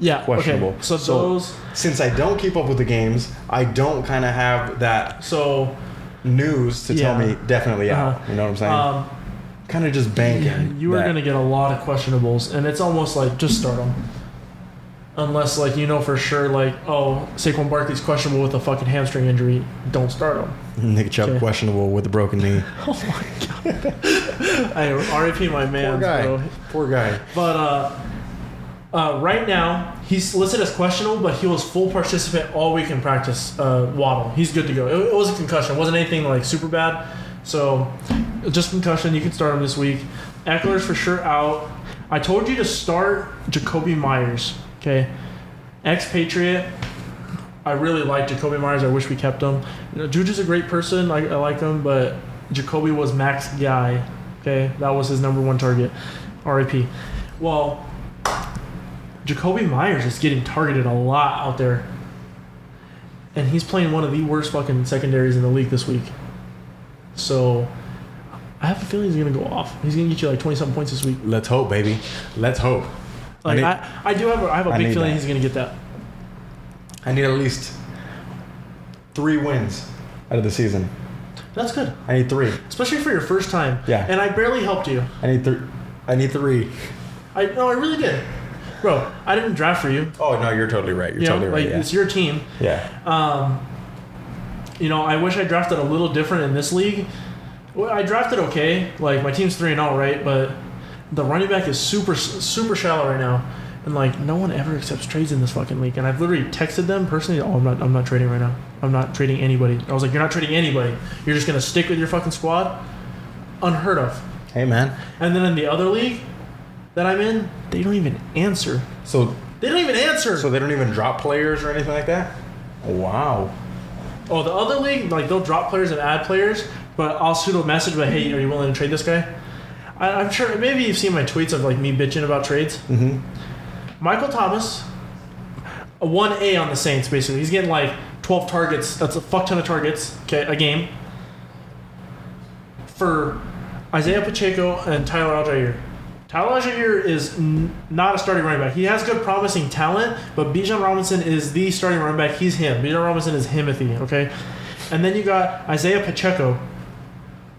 Yeah, Questionable. Okay. So those. Since I don't keep up with the games, I don't kind of have that news to tell me definitely out. You know what I'm saying? Kind of just banking. You are going to get a lot of questionables, and it's almost like just start them. Unless, like, you know for sure, like, oh, Saquon Barkley's questionable with a fucking hamstring injury, don't start him. Nick Chubb questionable with a broken knee. Oh my god. I RIP my man, Poor guy. bro. Poor guy. But right now, he's listed as questionable, but he was full participant all week in practice. Waddle, he's good to go. It was a concussion. It wasn't anything like super bad. So just concussion. You can start him this week. Eckler's for sure out. I told you to start Jacoby Myers. Okay, ex-Patriot. I really like Jacoby Myers. I wish we kept him. You know, Juju's a great person. I like him, but Jacoby was Mac's guy. Okay, that was his number 1 target. RIP. Well, Jacoby Myers is getting targeted a lot out there, and he's playing one of the worst fucking secondaries in the league this week. So I have a feeling he's gonna go off. He's gonna get you like 20-something points this week. Let's hope, baby. Let's hope. Like I I have a I big need feeling that. he's gonna get that. I need at least 3 wins out of the season. That's good, I need 3. especially for your first time. Yeah. And I barely helped you. I need 3. I need 3. I really did, bro. I didn't draft for you. Oh no, you're totally right. You're You know, totally right. like Yeah. it's your team. Yeah. You know, I wish I drafted a little different in this league. Well, I drafted okay. Like my team's 3-0, right? But the running back is super shallow right now, and like no one ever accepts trades in this fucking league. And I've literally texted them personally. Oh, I'm not trading right now. I'm not trading anybody. I was like, you're not trading anybody. You're just gonna stick with your fucking squad. Unheard of. Hey man. And then in the other league that I'm in, they don't even answer. So They don't even answer. they don't even drop players or anything like that? Wow. Oh, the other league, like they'll drop players and add players, but I'll shoot a message like, hey, are you willing to trade this guy? I'm sure, maybe you've seen my tweets of like me bitching about trades. Mm-hmm. Michael Thomas, a 1A on the Saints, basically. He's getting like 12 targets. That's a fuck ton of targets, okay, a game. For Isaiah Pacheco and Tyler Algier. Tyler Algier is not a starting running back. He has good promising talent, but Bijan Robinson is the starting running back. He's him. Bijan Robinson is Himothy, okay? And then you got Isaiah Pacheco,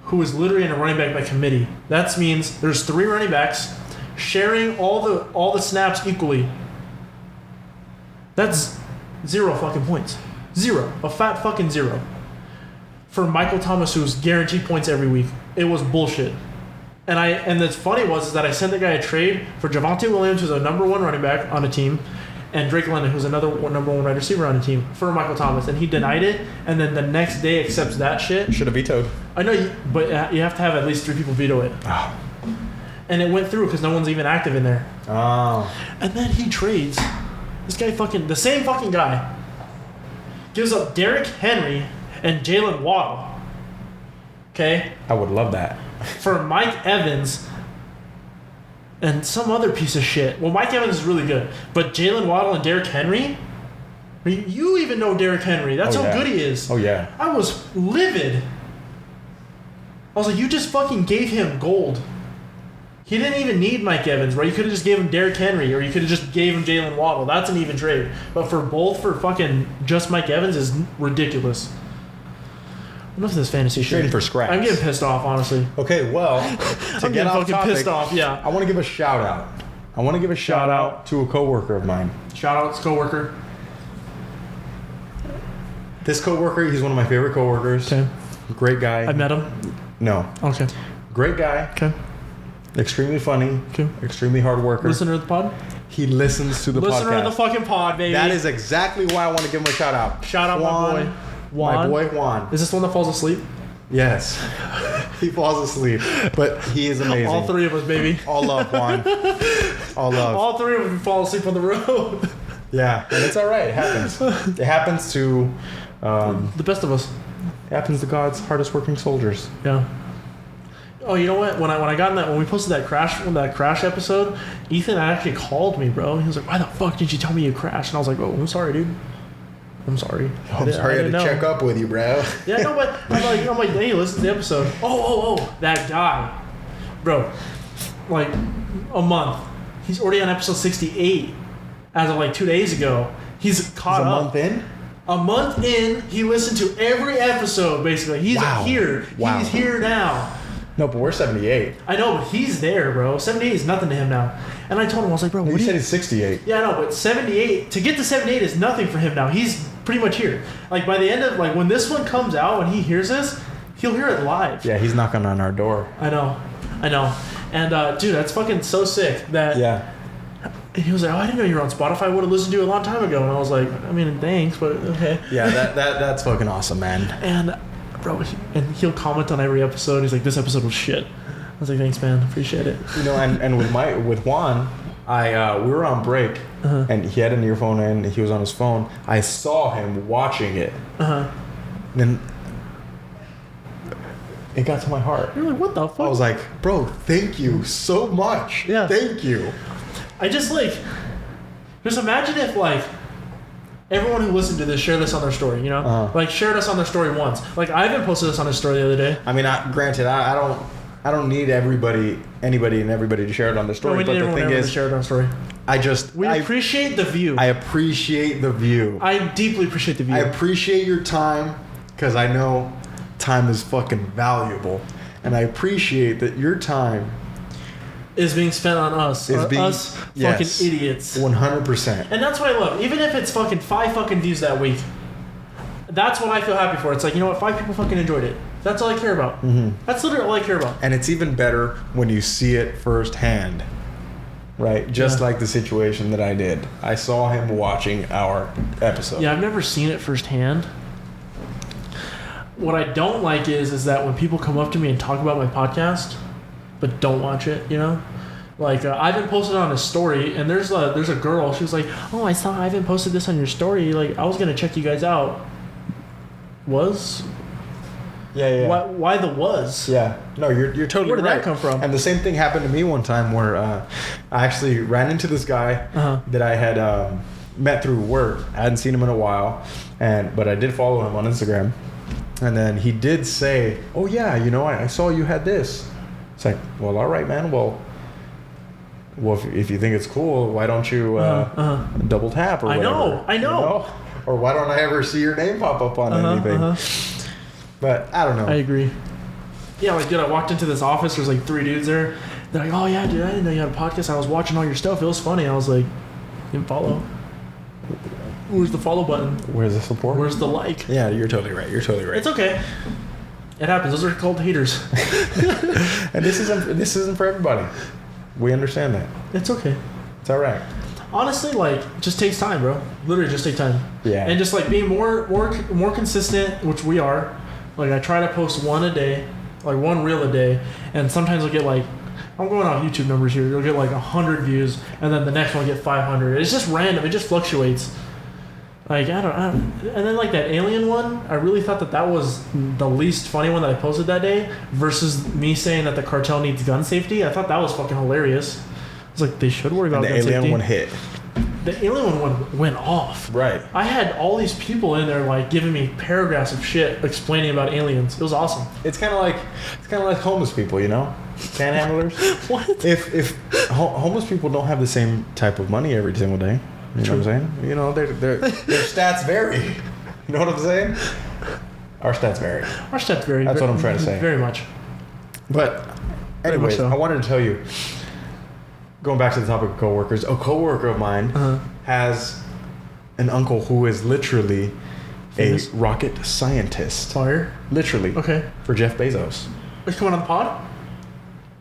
who is literally in a running back by committee. That means there's 3 running backs sharing all the snaps equally. That's 0 fucking points. 0. A fat fucking 0. For Michael Thomas, who's guaranteed points every week. It was bullshit. And that's funny is that I sent the guy a trade for Javonte Williams, who's a number 1 running back on a team, and Drake London, who's another number 1 wide receiver on a team, for Michael Thomas, and he denied it, and then the next day accepts that shit. Should have vetoed. I know, but you have to have at least 3 people veto it. Oh. And it went through because no one's even active in there. Oh. And then he trades. This guy the same fucking guy, gives up Derrick Henry and Jalen Waddle. Okay? I would love that. For Mike Evans and some other piece of shit. Well, Mike Evans is really good, but Jalen Waddle and Derrick Henry? You even know Derrick Henry. That's Oh, how yeah. good he is. Oh yeah. I was livid. I was like, you just fucking gave him gold. He didn't even need Mike Evans, right? You could have just gave him Derrick Henry, or you could have just gave him Jalen Waddle. That's an even trade. But for fucking just Mike Evans is ridiculous. Enough of this fantasy shit. Trading for scraps. I'm getting pissed off, honestly. Okay, well, to I'm get getting off fucking topic, pissed off, yeah. I want to give a shout out. I want to give a shout out to a coworker of mine. Shout out to coworker. This coworker, he's one of my favorite coworkers. Okay. Great guy. I met him. No. Okay. Great guy. Okay. Extremely funny. Okay. Extremely hard worker. Listener of the pod? He listens to the Listener podcast. of the fucking pod, baby. That is exactly why I want to give him a shout out. Shout out Juan, my boy. Juan. My boy Juan. Is this the one that falls asleep? Yes. He falls asleep, but he is amazing. All 3 of us, baby. All love, Juan. All love. All 3 of us fall asleep on the road. Yeah, and it's all right. It happens. It happens to The best of us. it happens to God's hardest working soldiers. Yeah. Oh, you know what? When I got in when we posted that crash episode, Ethan actually called me, bro. He was like, "Why the fuck did you tell me you crashed?" And I was like, "Oh, I'm sorry, dude. I'm sorry. I'm sorry I had to know." check up with you, bro. Yeah, no, but I'm like, hey, listen to the episode. Oh, that guy, bro. Like a month. He's already on episode 68 as of like 2 days ago. He's caught It's a up. month in? A month in, he listened to every episode, basically. He's Wow. here. Wow. He's here now. No, but we're 78. I know, but he's there, bro. 78 is nothing to him now. And I told him, I was like, bro, You what do said you... he's 68. Yeah, I know, but 78, to get to 78 is nothing for him now. He's pretty much here. Like, by the end of, like, when this one comes out, when he hears this, he'll hear it live. Yeah, he's knocking on our door. I know. And, dude, that's fucking so sick that... Yeah. And he was like, oh, I didn't know you were on Spotify. I would have listened to you a long time ago. And I was like, I mean, thanks, but okay. Yeah, that's fucking awesome, man. And, bro, he'll comment on every episode. He's like, this episode was shit. I was like, thanks, man. Appreciate it. You know, and with Juan, we were on break, and he had an earphone in. He was on his phone. I saw him watching it. Then it got to my heart. You're like, what the fuck? I was like, bro, thank you so much. Yeah. Thank you. I just imagine if like everyone who listened to this shared this on their story, you know, like shared us on their story once. Like Ivan posted this on his story the other day. I mean, granted, I don't need anybody and everybody to share it on their story. We need But the everyone thing ever to is, share it on their story. We appreciate the view. I appreciate the view. I deeply appreciate the view. I appreciate your time because I know time is fucking valuable. And I appreciate that your time is being spent on us. Us fucking idiots. 100%. And that's what I love. Even if it's fucking 5 fucking views that week. That's what I feel happy for. It's like, you know what? 5 people fucking enjoyed it. That's all I care about. Mm-hmm. That's literally all I care about. And it's even better when you see it firsthand. Right? Just like the situation that I did. I saw him watching our episode. Yeah, I've never seen it firsthand. What I don't like is that when people come up to me and talk about my podcast, but don't watch it, you know? Like, Ivan posted on his story, and there's a girl, she was like, oh, I saw Ivan posted this on your story. Like, I was going to check you guys out. Was? Yeah. Why the was? Yeah. No, you're totally right. Where did that come from? And the same thing happened to me one time where I actually ran into this guy that I had met through work. I hadn't seen him in a while, but I did follow him on Instagram. And then he did say, oh, yeah, you know, I saw you had this. It's like, well, all right, man. Well, if you think it's cool, why don't you double tap or whatever? I know. You know? Or why don't I ever see your name pop up on anything? But I don't know. I agree. Yeah, like, dude, I walked into this office. There's like 3 dudes there. They're like, oh, yeah, dude, I didn't know you had a podcast. I was watching all your stuff. It was funny. I was like, didn't follow. Where's the follow button? Where's the support? Where's the like? Yeah, you're totally right. It's okay. It happens. Those are called haters. And this isn't for everybody. We understand that. It's okay. It's all right. Honestly, like, just takes time, bro. Literally, just take time. Yeah. And just like being more consistent, which we are. Like, I try to post 1 a day, like 1 reel a day, and sometimes I'll get like, I'm going off YouTube numbers here. You'll get like 100 views, and then the next one will get 500. It's just random. It just fluctuates. Like, I don't. And then like that alien one, I really thought that was the least funny one that I posted that day. Versus me saying that the cartel needs gun safety. I thought that was fucking hilarious. I was like, they should worry about gun safety. The alien one hit. The alien one went off. Right. I had all these people in there like giving me paragraphs of shit explaining about aliens. It was awesome. It's kind of like homeless people, you know, panhandlers. What? If homeless people don't have the same type of money every single day, you know what I'm saying? You know, their stats vary. You know what I'm saying? Our stats vary. Our stats vary. That's what I'm trying to say. Very much. But anyways, so. I wanted to tell you. Going back to the topic of coworkers, a coworker of mine has an uncle who is literally a rocket scientist. Fire? Literally. Okay. For Jeff Bezos. Is he coming on the pod?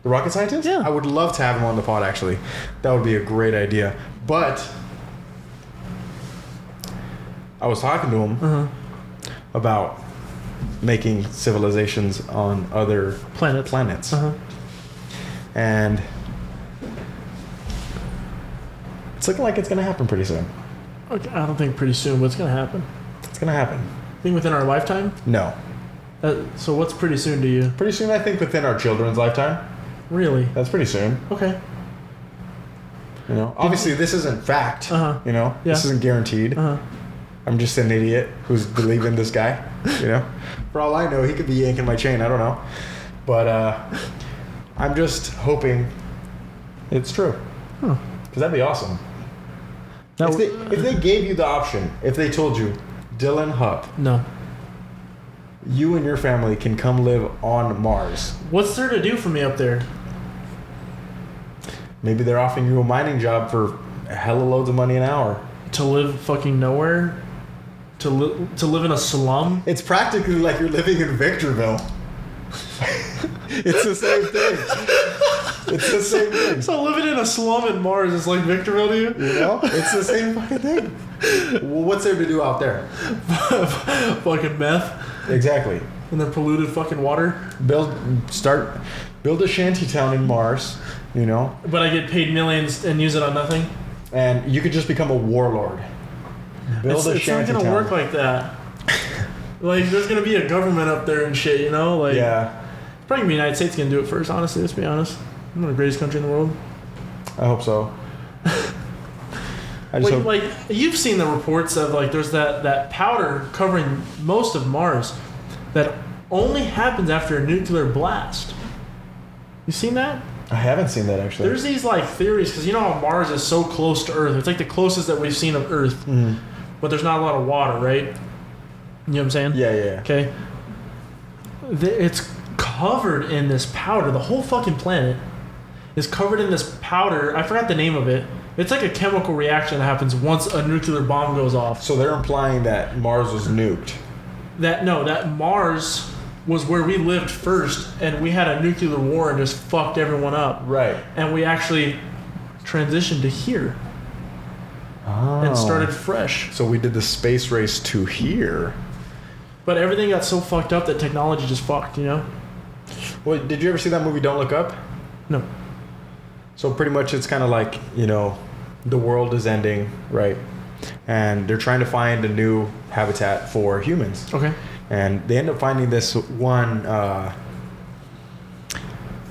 The rocket scientist? Yeah. I would love to have him on the pod, actually. That would be a great idea. But I was talking to him about making civilizations on other planets. And it's looking like it's going to happen pretty soon. Okay, I don't think pretty soon, but it's going to happen. It's going to happen. Think within our lifetime? No. So what's pretty soon to you? Pretty soon, I think, within our children's lifetime. Really? That's pretty soon. Okay. You know, obviously, this isn't fact. You know, this isn't guaranteed. I'm just an idiot who's believing this guy. You know, for all I know, he could be yanking my chain. I don't know, but I'm just hoping it's true. Because that'd be awesome. If they gave you the option, if they told you, Dylan Hupp, no, you and your family can come live on Mars. What's there to do for me up there? Maybe they're offering you a mining job for hella loads of money an hour. To live fucking nowhere? To live in a slum? It's practically like you're living in Victorville. It's the same thing. It's the same thing. So living in a slum in Mars is like Victorville to you? You know? It's the same fucking thing. Well, what's there to do out there? Fucking meth. Exactly. And the polluted fucking water. Build a shantytown in Mars, you know? But I get paid millions and use it on nothing? And you could just become a warlord. Build a shantytown. It's not gonna work like that. Like, there's gonna be a government up there and shit, you know? Like, yeah. Probably the United States gonna do it first, honestly, let's be honest. I'm the greatest country in the world. I hope so. Like, you've seen the reports of, like, there's that powder covering most of Mars that only happens after a nuclear blast. You seen that? I haven't seen that actually. There's these like theories because you know how Mars is so close to Earth. It's like the closest that we've seen of Earth, but there's not a lot of water, right? You know what I'm saying? Yeah. Okay. It's covered in this powder. The whole fucking planet is covered in this powder. I forgot the name of it. It's like a chemical reaction that happens once a nuclear bomb goes off. So they're implying that Mars was nuked. That Mars was where we lived first, and we had a nuclear war and just fucked everyone up. Right. And we actually transitioned to here and started fresh. So we did the space race to here. But everything got so fucked up that technology just fucked, you know? Well, did you ever see that movie Don't Look Up? No. So pretty much it's kind of like, you know, the world is ending, right? And they're trying to find a new habitat for humans. Okay. And they end up finding this one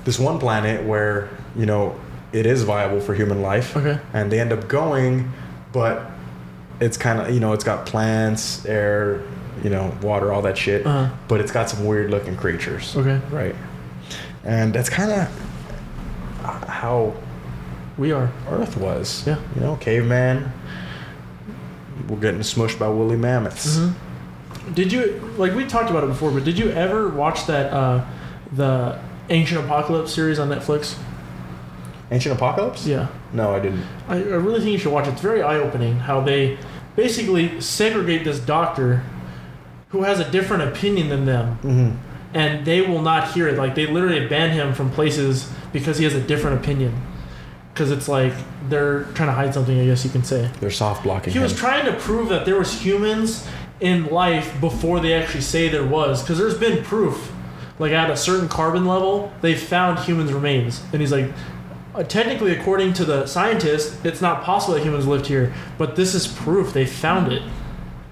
planet where, you know, it is viable for human life. Okay. And they end up going, but it's kind of, you know, it's got plants, air, you know, water, all that shit. Uh-huh. But it's got some weird looking creatures. Okay. Right. And that's kind of how We are. Earth was. Yeah. You know, caveman. We're getting smushed by woolly mammoths. Mm-hmm. Did you, like we talked about it before, but did you ever watch that, the Ancient Apocalypse series on Netflix? Ancient Apocalypse? Yeah. No, I didn't. I really think you should watch it. It's very eye-opening how they basically segregate this doctor who has a different opinion than them. Mm-hmm. And they will not hear it. Like, they literally ban him from places because he has a different opinion. Because it's like they're trying to hide something, I guess you can say. They're soft blocking He was trying to prove that there was humans in life before they actually say there was. Because there's been proof. Like, at a certain carbon level, they found humans' remains. And he's like, technically, according to the scientists, it's not possible that humans lived here. But this is proof. They found it.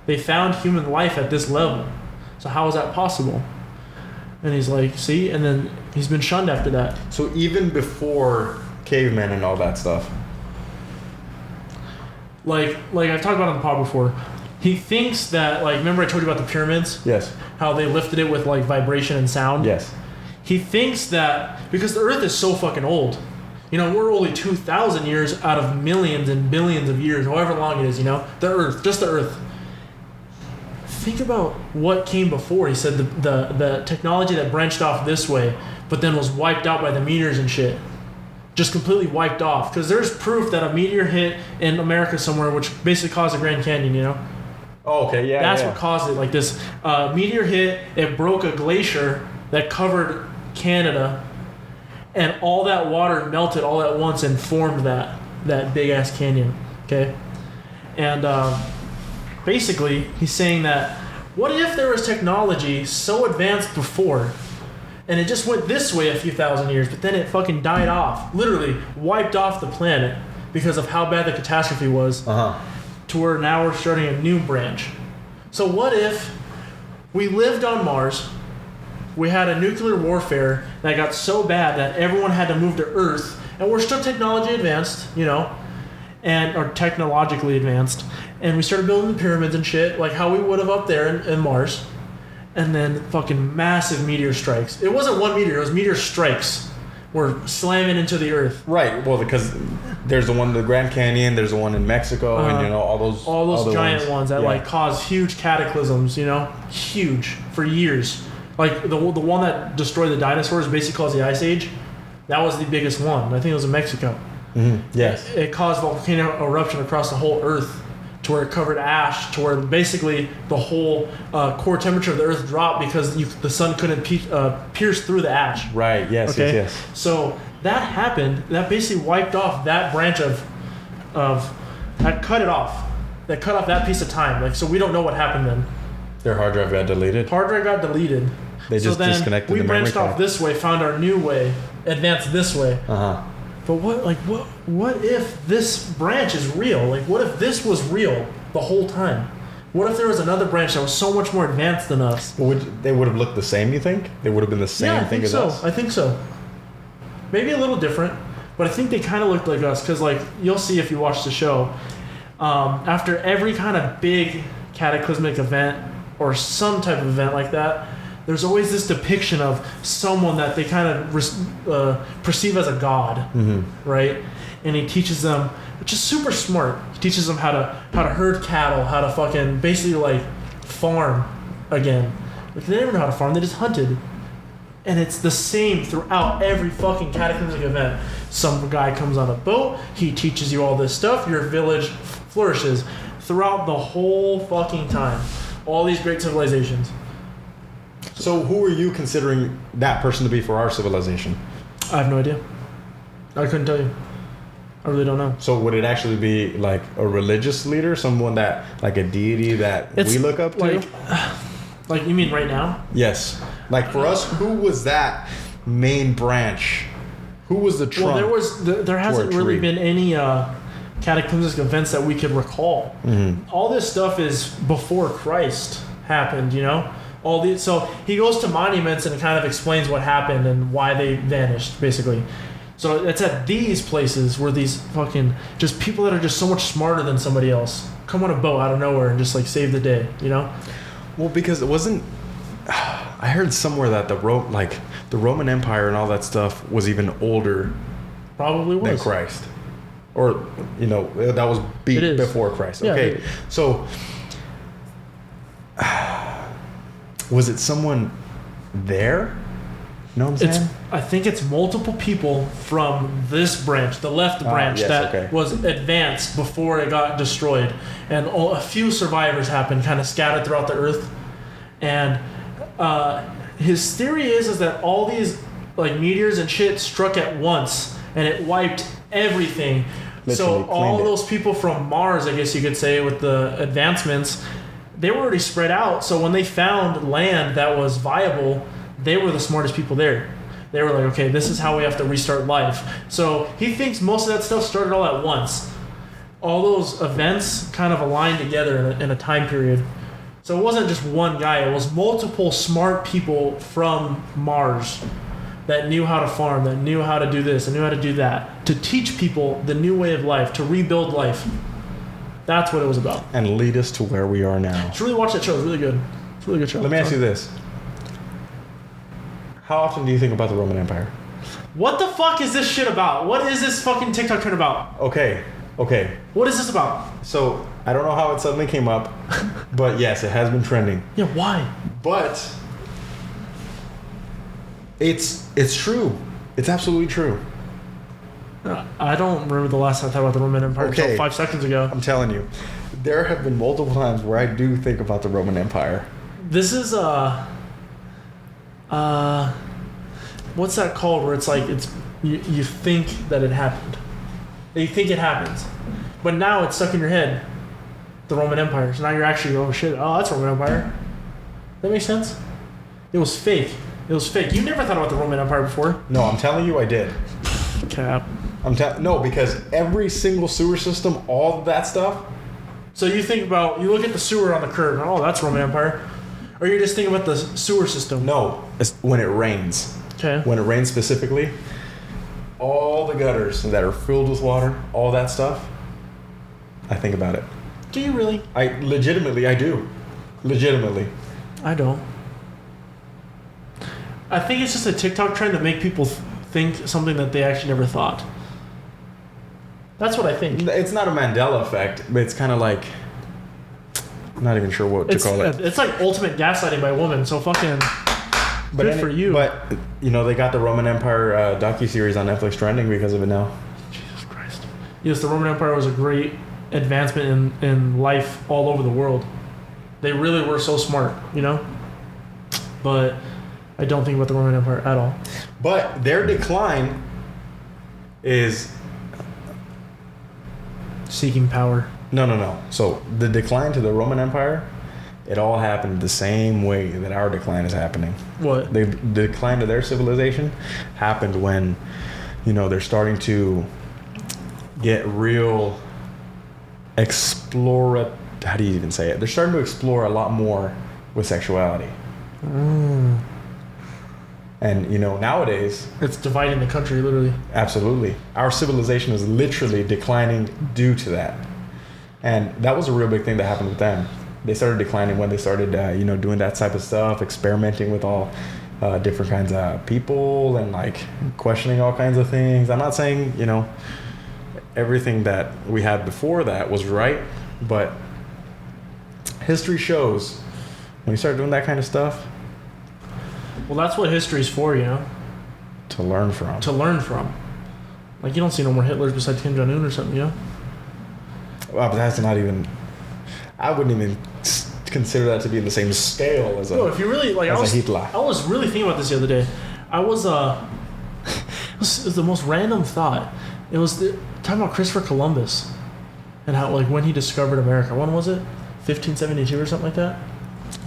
They found human life at this level. So how is that possible? And he's like, see? And then he's been shunned after that. So even before cavemen and all that stuff. Like I've talked about on the pod before, he thinks that, like, remember I told you about the pyramids? Yes. How they lifted it with, like, vibration and sound? Yes. He thinks that, because the Earth is so fucking old, you know, we're only 2,000 years out of millions and billions of years, however long it is, you know? The Earth, just the Earth. Think about what came before. He said the technology that branched off this way, but then was wiped out by the meteors and shit. Just completely wiped off. Because there's proof that a meteor hit in America somewhere, which basically caused the Grand Canyon, you know? Oh, okay, yeah. That's what caused it. Like, this meteor hit, it broke a glacier that covered Canada, and all that water melted all at once and formed that big-ass canyon, okay? And basically, he's saying that, what if there was technology so advanced before, and it just went this way a few thousand years, but then it fucking died off, literally wiped off the planet because of how bad the catastrophe was, to where now we're starting a new branch. So what if we lived on Mars, we had a nuclear warfare that got so bad that everyone had to move to Earth, and we're still technology advanced, you know, or technologically advanced, and we started building the pyramids and shit, like how we would have up there in Mars, and then fucking massive meteor strikes. It wasn't one meteor, it was meteor strikes were slamming into the Earth. Right, well, because there's the one in the Grand Canyon, there's the one in Mexico, and, you know, all those giant ones that, like, caused huge cataclysms, you know? Huge. For years. Like, the one that destroyed the dinosaurs, basically caused the Ice Age, that was the biggest one. I think it was in Mexico. Mm-hmm. Yes. It caused volcano eruption across the whole Earth, to where it covered ash, to where basically the whole core temperature of the Earth dropped because the sun couldn't pierce through the ash. Right, yes, Okay? yes. So that happened. That basically wiped off that branch of that cut it off. That cut off that piece of time. Like, so we don't know what happened then. Their hard drive got deleted. Hard drive got deleted. They just disconnected the memory card. We branched off this way, found our new way, advanced this way. But what if this branch is real? Like, what if this was real the whole time? What if there was another branch that was so much more advanced than us? They would have looked the same, you think? They would have been the same thing as us? I think so. Maybe a little different, but I think they kind of looked like us, because, like, you'll see if you watch the show. After every kind of big cataclysmic event or some type of event like that, there's always this depiction of someone that they kind of perceive as a god, right? And he teaches them, which is super smart. He teaches them how to herd cattle, how to fucking basically like farm again. Like, they didn't even know how to farm; they just hunted. And it's the same throughout every fucking cataclysmic event. Some guy comes on a boat, he teaches you all this stuff, your village flourishes throughout the whole fucking time. All these great civilizations. So who are you considering that person to be for our civilization? I have no idea. I couldn't tell you. I really don't know. So would it actually be like a religious leader, someone that, like a deity that we look up to? Like, you mean right now? Yes. Like for us, who was that main branch? Who was the trunk? Well, there hasn't really been any cataclysmic events that we could recall. All this stuff is before Christ happened, you know? So he goes to monuments and kind of explains what happened and why they vanished, basically. So it's at these places where these fucking just people that are just so much smarter than somebody else come on a boat out of nowhere and just like save the day, you know? Well, because it wasn't. I heard somewhere that the Roman Empire and all that stuff was even older. Probably was. Than Christ, or that was before Christ. Okay, yeah, so was it someone there? You know what I'm saying? I think it's multiple people from this branch, the left branch, was advanced before it got destroyed. And a few survivors happened, kind of scattered throughout the earth. And his theory is that all these like meteors and shit struck at once, and it wiped everything. Literally so all cleaned it. those people from Mars, I guess you could say, with the advancements, they were already spread out. So when they found land that was viable, they were the smartest people there. They were like, okay, this is how we have to restart life. So he thinks most of that stuff started all at once. All those events kind of aligned together in a time period. So it wasn't just one guy. It was multiple smart people from Mars that knew how to farm, that knew how to do this, and knew how to do that, to teach people the new way of life, to rebuild life. That's what it was about. And lead us to where we are now. Just really watch that show. It's really good. It's a really good show. Let me ask you this. How often do you think about the Roman Empire? What the fuck is this shit about? What is this fucking TikTok trend about? Okay. What is this about? So, I don't know how it suddenly came up, but yes, it has been trending. Yeah, why? But it's true. It's absolutely true. I don't remember the last time I thought about the Roman Empire until 5 seconds ago. I'm telling you. There have been multiple times where I do think about the Roman Empire. This is what's that called where it's like you think that it happened. You think it happens. But now it's stuck in your head. The Roman Empire. So now you're actually, oh shit, that's Roman Empire. That makes sense? It was fake. You never thought about the Roman Empire before. No, I'm telling you I did. Cap. No, because every single sewer system, all of that stuff. So you look at the sewer on the curb, oh, that's Roman Empire. Or you're just thinking about the sewer system. No, it's when it rains. Okay. When it rains specifically, all the gutters that are filled with water, all that stuff, I think about it. Do you really? I do. Legitimately. I don't. I think it's just a TikTok trend to make people think something that they actually never thought. That's what I think. It's not a Mandela effect, but it's kind of like, I'm not even sure what to call it. It's like ultimate gaslighting by a woman, so fucking good for you. But, they got the Roman Empire docuseries on Netflix trending because of it now. Jesus Christ. Yes, the Roman Empire was a great advancement in life all over the world. They really were so smart, But I don't think about the Roman Empire at all. But their decline is... Seeking power. No. So the decline to the Roman Empire, it all happened the same way that our decline is happening. What? The decline to their civilization happened when, they're starting to get real how do you even say it? They're starting to explore a lot more with sexuality. And, nowadays... It's dividing the country, literally. Absolutely. Our civilization is literally declining due to that. And that was a real big thing that happened with them. they started declining when they started, doing that type of stuff, experimenting with all different kinds of people and like questioning all kinds of things. I'm not saying, everything that we had before that was right, but history shows when you start doing that kind of stuff, Well, that's what history's for, to learn from. to learn from. Like, you don't see no more Hitlers besides Kim Jong-un or something, Well, but that's not even. I wouldn't even consider that to be in the same scale as a. No, if you really like, as a Hitler. I was really thinking about this the other day. I was it was the most random thought. It was talking about Christopher Columbus and how when he discovered America. When was it? 1572 or something like that.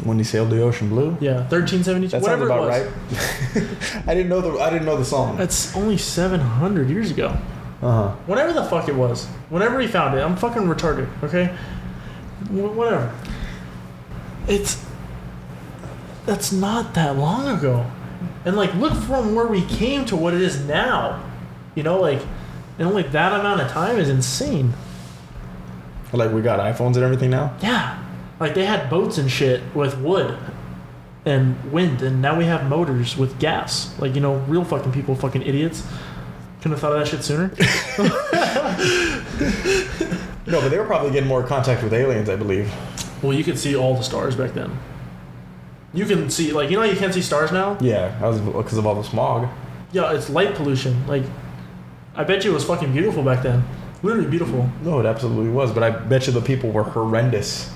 When he sailed the ocean blue. Yeah, 1372. That whatever sounds about it was. right. I didn't know the song. That's only 700 years ago. Whatever the fuck it was. Whenever he found it, I'm fucking retarded. Okay. Whatever. That's not that long ago, and look from where we came to what it is now. In only that amount of time is insane. Like we got iPhones and everything now. Yeah, they had boats and shit with wood and wind, and now we have motors with gas. Real fucking people, fucking idiots. Couldn't have thought of that shit sooner. No, but they were probably getting more contact with aliens, I believe. Well, you could see all the stars back then. You can see, how you can't see stars now? Yeah, that was because of all the smog. Yeah, it's light pollution. I bet you it was fucking beautiful back then. Literally beautiful. No, it absolutely was. But I bet you the people were horrendous.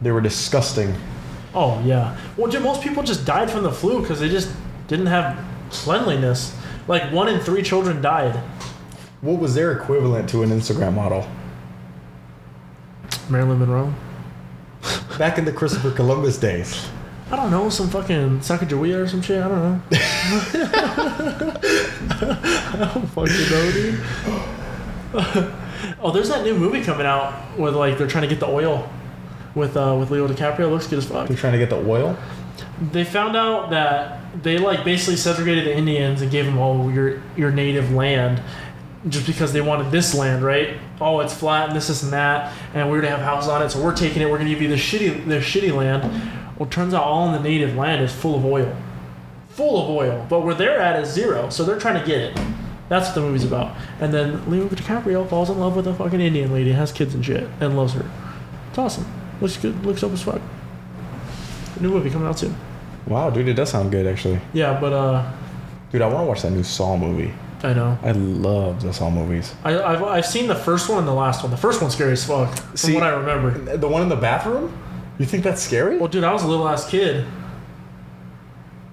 They were disgusting. Oh, yeah. Well, most people just died from the flu because they just didn't have cleanliness. 1 in 3 children died. What was their equivalent to an Instagram model? Marilyn Monroe? Back in the Christopher Columbus days. I don't know, some fucking Sacagawea or some shit. I don't know. I don't fucking know, dude. Oh, there's that new movie coming out with they're trying to get the oil with Leo DiCaprio. Looks good as fuck. They're trying to get the oil? They found out that they basically segregated the Indians and gave them all your native land just because they wanted this land, right? Oh, it's flat and this and that, and we're gonna have houses on it, so we're taking it. We're gonna give you the shitty land. Well, it turns out all in the native land is full of oil, but where they're at is zero. So they're trying to get it. That's what the movie's about. And then Leo DiCaprio falls in love with a fucking Indian lady, has kids and shit, and loves her. It's awesome. Looks good. Looks dope as fuck. New movie coming out soon. Wow, dude, it does sound good, actually. Yeah, but Dude, I want to watch that new Saw movie. I know. I love the Saw movies. I've seen the first one and the last one. The first one's scary as fuck, from what I remember. The one in the bathroom? You think that's scary? Well, dude, I was a little ass kid.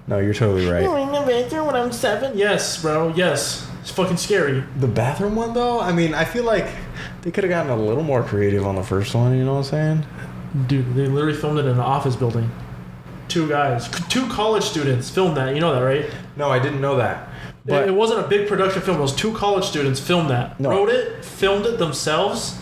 No, you're totally right. In the bathroom when I'm 7? Yes, bro. Yes. It's fucking scary. The bathroom one, though? I mean, I feel like they could have gotten a little more creative on the first one, you know what I'm saying? Dude, they literally filmed it in an office building. 2 guys. 2 college students filmed that. You know that, right? No, I didn't know that. But It wasn't a big production film. It was 2 college students filmed that. No. Wrote it, filmed it themselves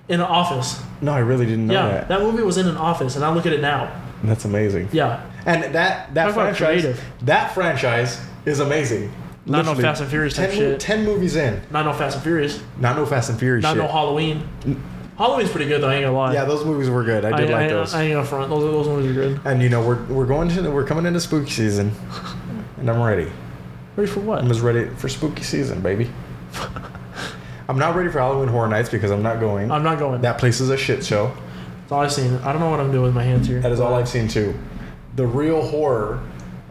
in an office. no, I really didn't know Yeah, that movie was in an office, and I look at it now. That's amazing. Yeah. And that Talk about franchise, creative. that franchise is amazing. Not no Literally, Fast and Furious type shit. 10 movies in. Not no Fast and Furious. Not no Fast and Furious Not shit. no Halloween. Halloween's pretty good though. I ain't gonna lie. Yeah, those movies were good. I did like those. I ain't gonna front. Those movies are good. And we're coming into spooky season, and I'm ready. Ready for what? I'm as ready for spooky season, baby. I'm not ready for Halloween Horror Nights because I'm not going. I'm not going. That place is a shit show. That's all I've seen. I don't know what I'm doing with my hands here. That is all I've seen too. The real horror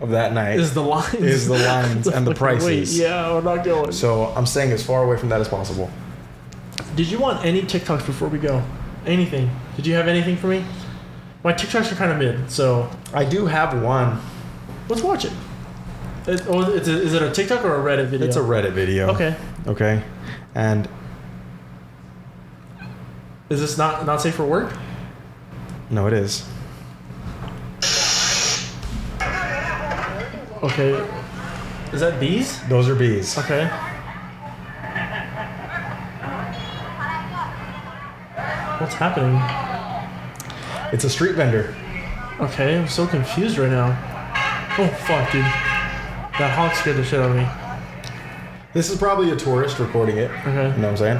of that night Is the lines. is the lines and the Fucking prices. Wait, yeah, we're not going. So I'm staying as far away from that as possible. Did you want any TikToks before we go? Anything? Did you have anything for me? My TikToks are kind of mid, so I do have one. let's watch it. Is it a TikTok or a Reddit video? It's a Reddit video. Okay. Okay. And Is this not safe for work? no, it is. Okay. Is that bees? Those are bees. Okay. What's happening? It's a street vendor. Okay, I'm so confused right now. Oh fuck, dude. That honk scared the shit out of me. This is probably a tourist recording it. Okay. You know what I'm saying?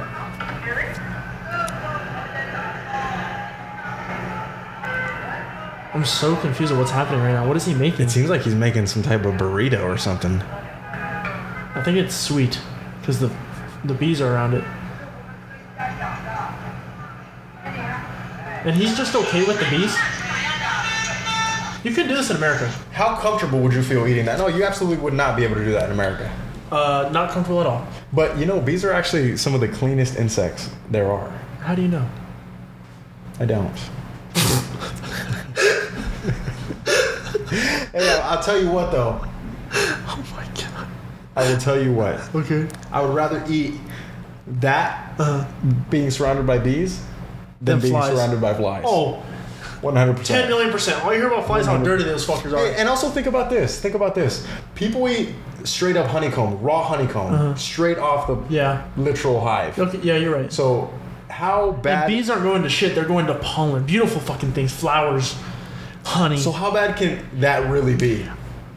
I'm so confused at what's happening right now. What is he making? It seems like he's making some type of burrito or something. I think it's sweet because the bees are around it. And he's just okay with the bees? You could do this in America. How comfortable would you feel eating that? No, you absolutely would not be able to do that in America. Not comfortable at all. But you know, bees are actually some of the cleanest insects there are. How do you know? I don't. Hey, I'll tell you what though. Oh my god. I will tell you what. Okay. I would rather eat that being surrounded by bees than being flies. surrounded by flies. Oh, 100%. 10 million%. All you hear about flies, how dirty those fuckers are. Hey, and also think about this. People eat straight up honeycomb, raw honeycomb, straight off the literal hive. Okay, yeah, you're right. So how bad? And bees aren't going to shit. They're going to pollen. Beautiful fucking things. Flowers. Honey. So how bad can that really be?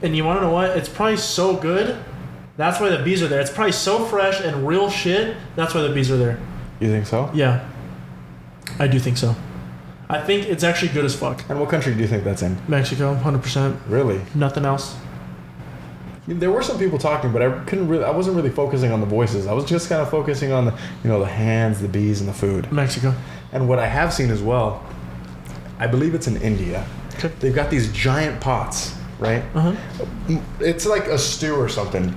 And you want to know what? It's probably so good. That's why the bees are there. It's probably so fresh and real shit. That's why the bees are there. You think so? Yeah. I do think so. I think it's actually good as fuck. And what country do you think that's in? Mexico, 100%. Really? Nothing else. There were some people talking, but I wasn't really focusing on the voices. I was just kind of focusing on the, the hands, the bees, and the food. Mexico. And what I have seen as well, I believe it's in India. Okay. They've got these giant pots, right? It's like a stew or something.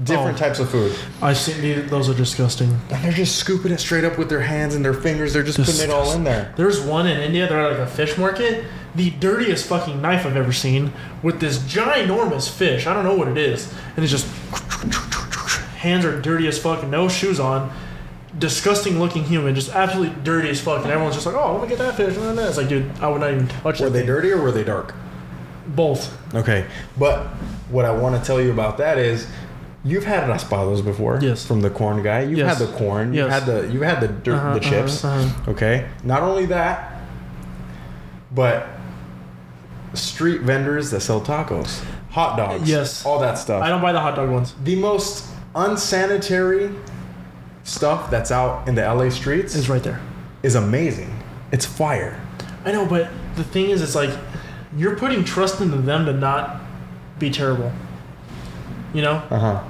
Different types of food. I've seen those are disgusting. And they're just scooping it straight up with their hands and their fingers. They're just putting it all in there. There's one in India. They're at like a fish market. The dirtiest fucking knife I've ever seen with this ginormous fish. I don't know what it is. And it's just hands are dirty as fuck and no shoes on. Disgusting looking human, just absolutely dirty as fuck. And everyone's just like, oh, let me get that fish. It's like, dude, I would not even touch that. Were they thing. dirty or were they dark? Both. Okay. But what I want to tell you about that is you've had raspados before. Yes. From the corn guy. You've had the corn. Yes. You've had the chips. Okay. Not only that, but street vendors that sell tacos, hot dogs, Yes. all that stuff. I don't buy the hot dog ones. The most unsanitary stuff that's out in the LA streets It's right there. is amazing. It's fire. I know, but the thing is, it's like you're putting trust into them to not be terrible. You know?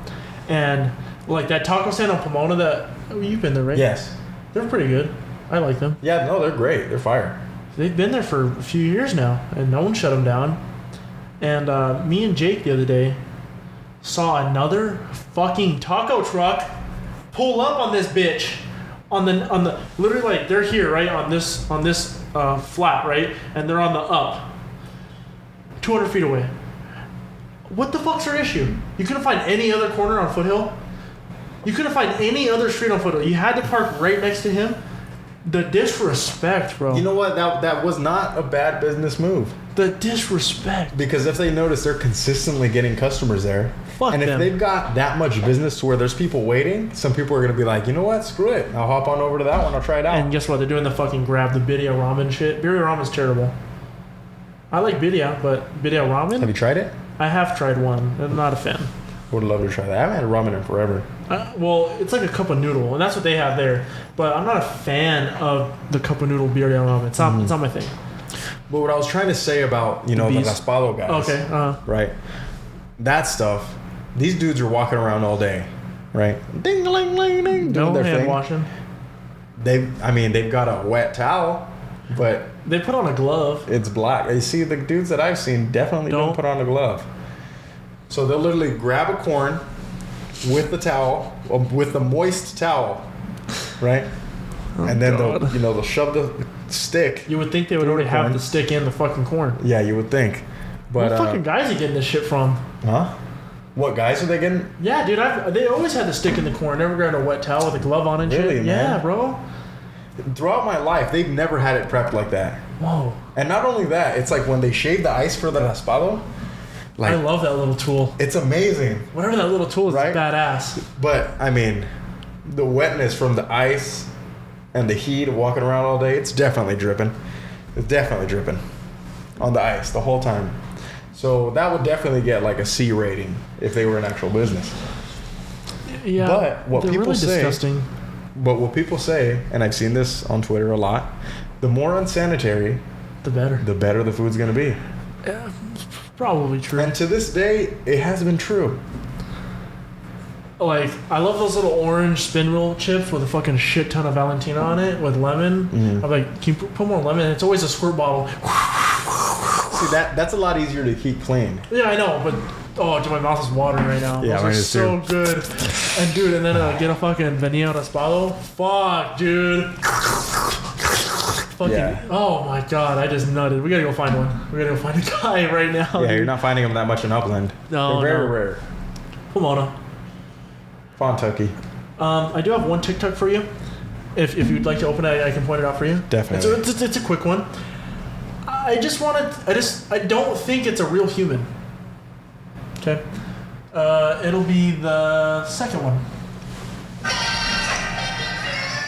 And like that taco stand on Pomona that you've been there, right? Yes. They're pretty good. I like them. Yeah, no, they're great. They're fire. They've been there for a few years now, and no one shut them down. And me and Jake the other day saw another fucking taco truck pull up on this bitch on the literally like they're here right on this flat, right, and they're on the up 200 feet away. What the fuck's their issue? You couldn't find any other corner on Foothill. You couldn't find any other street on Foothill. You had to park right next to him. The disrespect, bro. You know what? That was not a bad business move. The disrespect. Because if they notice they're consistently getting customers there, Fuck and if them. they've got that much business to where there's people waiting, some people are going to be like, you know what? Screw it. I'll hop on over to that one. I'll try it out. And guess what? They're doing the fucking grab the birria ramen shit. Birria ramen's terrible. I like birria, but birria ramen? Have you tried it? I have tried one. I'm not a fan. Would love to try that. I haven't had ramen in forever. Well, it's like a cup of noodle, and that's what they have there. But I'm not a fan of the cup of noodle birria ramen. It's not my thing. But what I was trying to say about, the bees? Raspado guys. Okay. Right. That stuff, these dudes are walking around all day, right? Ding-a-ling-ling-ding, doing No their hand thing. washing. They've got a wet towel, but They put on a glove. it's black. You see, the dudes that I've seen definitely don't Don't. put on a glove. So they'll literally grab a corn with the towel, with the moist towel, right? And then they'll shove the stick. You would think they would through already the have corn. the stick in the fucking corn. Yeah, you would think. But What fucking guys are getting this shit from? huh? What guys are they getting? Yeah, dude, they always had the stick in the corn. Never grabbed a wet towel with a glove on and Really, shit. man? Yeah, bro. Throughout my life, they've never had it prepped like that. Whoa. And not only that, it's like when they shave the ice for the raspado, like I love that little tool. it's amazing. Whatever that little tool is, Right? it's badass. But I mean, the wetness from the ice and the heat of walking around all day, it's definitely dripping. It's definitely dripping on the ice the whole time. So that would definitely get like a C rating if they were an actual business. Yeah, But what they're people really say- disgusting. But what people say, and I've seen this on Twitter a lot, the more unsanitary the better. the better the food's gonna be. Yeah, probably true. And to this day, it has been true. Like, I love those little orange spin roll chips with a fucking shit ton of Valentina on it with lemon. I'm like, can you put more lemon? It's always a squirt bottle. See, that's a lot easier to keep clean. Yeah, I know, but oh, dude, my mouth is watering right now. Yeah, those mine are is so too. good. And dude, and then get a fucking Vanilla Raspado. Fuck, dude. Fucking, Yeah. oh my god, I just nutted. We gotta go find one. We gotta go find a guy right now. Yeah, dude. you're not finding them that much in Upland. No, They're very no. rare. Pomona. Fontucky. I do have one TikTok for you. If you'd like to open it, I can point it out for you. Definitely. It's a quick one. I don't think it's a real human. Okay. It'll be the second one.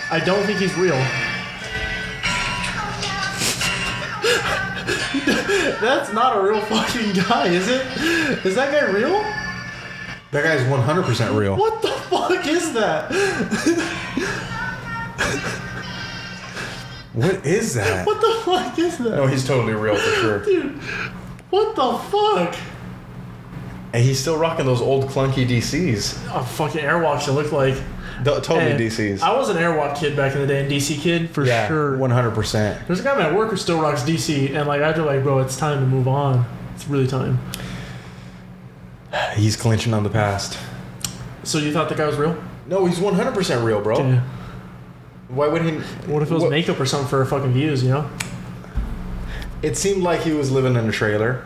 I don't think he's real. That's not a real fucking guy, is it? Is that guy real? That guy's 100% real. What the fuck is that? What is that? What the fuck is that? No, he's totally real for sure. Dude, what the fuck? And he's still rocking those old clunky DCs. Oh, fucking Airwalks it looked like. Totally And DCs. I was an Airwalk kid back in the day, and DC kid for yeah, sure. 100%. There's a guy at my work who still rocks DC, and like after like, bro, it's time to move on. It's really time. He's clinching on the past. So you thought the guy was real? No, he's 100% real, bro. Yeah. Why would he? What if it was makeup or something for fucking views? You know? It seemed like he was living in a trailer.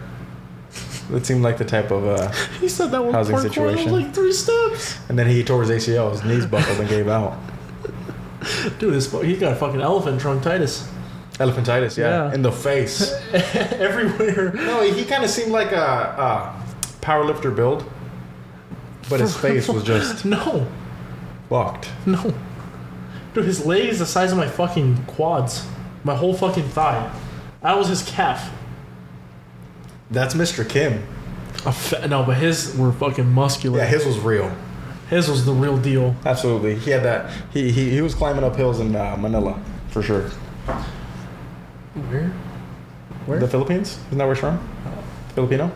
It seemed like the type of He said that one housing parkour was situation. like 3 steps. And then he tore his ACL, his knees buckled and gave out. Dude, he's got a fucking elephant trunkitis Elephantitis, Yeah. in the face. everywhere. No, he kind of seemed like a powerlifter build, but his face was just No, fucked. no. Dude, his leg is the size of my fucking quads. My whole fucking thigh. That was his calf. That's Mr. Kim. No, but his were fucking muscular. Yeah, his was real. His was the real deal. Absolutely, he had that. He was climbing up hills in Manila for sure. Where? Where? The Philippines? Isn't that where it's from? Filipino?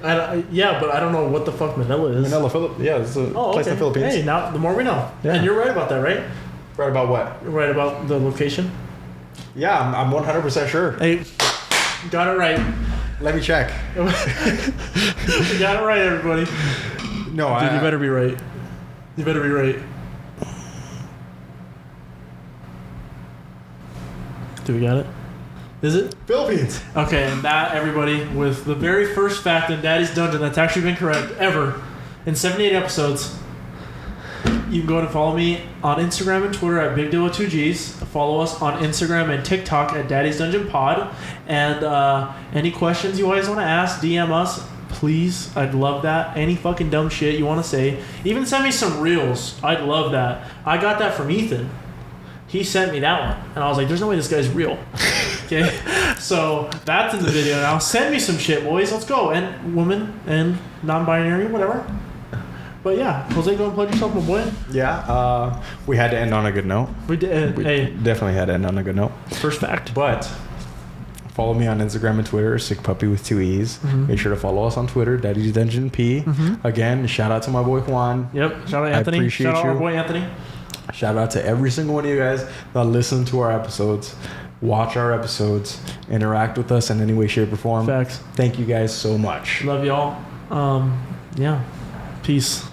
Yeah, but I don't know what the fuck Manila is. Manila, yeah, it's a place in the Philippines. Hey, now the more we know. Yeah. And you're right about that, right? Right about what? You're right about the location. Yeah, I'm 100% sure. Hey, got it right. Let me check. You got it right, everybody. No, Dude, you better be right. You better be right. Do we got it? Is it? Philippines. Okay, and that, everybody, with the very first fact in Daddy's Dungeon that's actually been correct ever in 78 episodes. You can go and follow me on Instagram and Twitter at Big Deal with 2Gs. Follow us on Instagram and TikTok at Daddy's Dungeon Pod. And any questions you guys want to ask, DM us, please. I'd love that. Any fucking dumb shit you want to say. Even send me some reels. I'd love that. I got that from Ethan. He sent me that one. And I was like, there's no way this guy's real. Okay? So that's in the video now. Send me some shit, boys. Let's go. And woman and non-binary, whatever. But yeah, Jose, go and plug yourself, my boy. Yeah, we had to end on a good note. We did. Hey, Definitely had to end on a good note. first fact. But follow me on Instagram and Twitter, Sick Puppy with 2 E's. Make sure to follow us on Twitter, Daddy's Dungeon P. Again, shout out to my boy Juan. Yep. Shout out Anthony. appreciate Shout out our you. boy Anthony. Shout out to every single one of you guys that listen to our episodes, watch our episodes, interact with us in any way, shape, or form. Facts. Thank you guys so much. Love y'all. Yeah. Peace.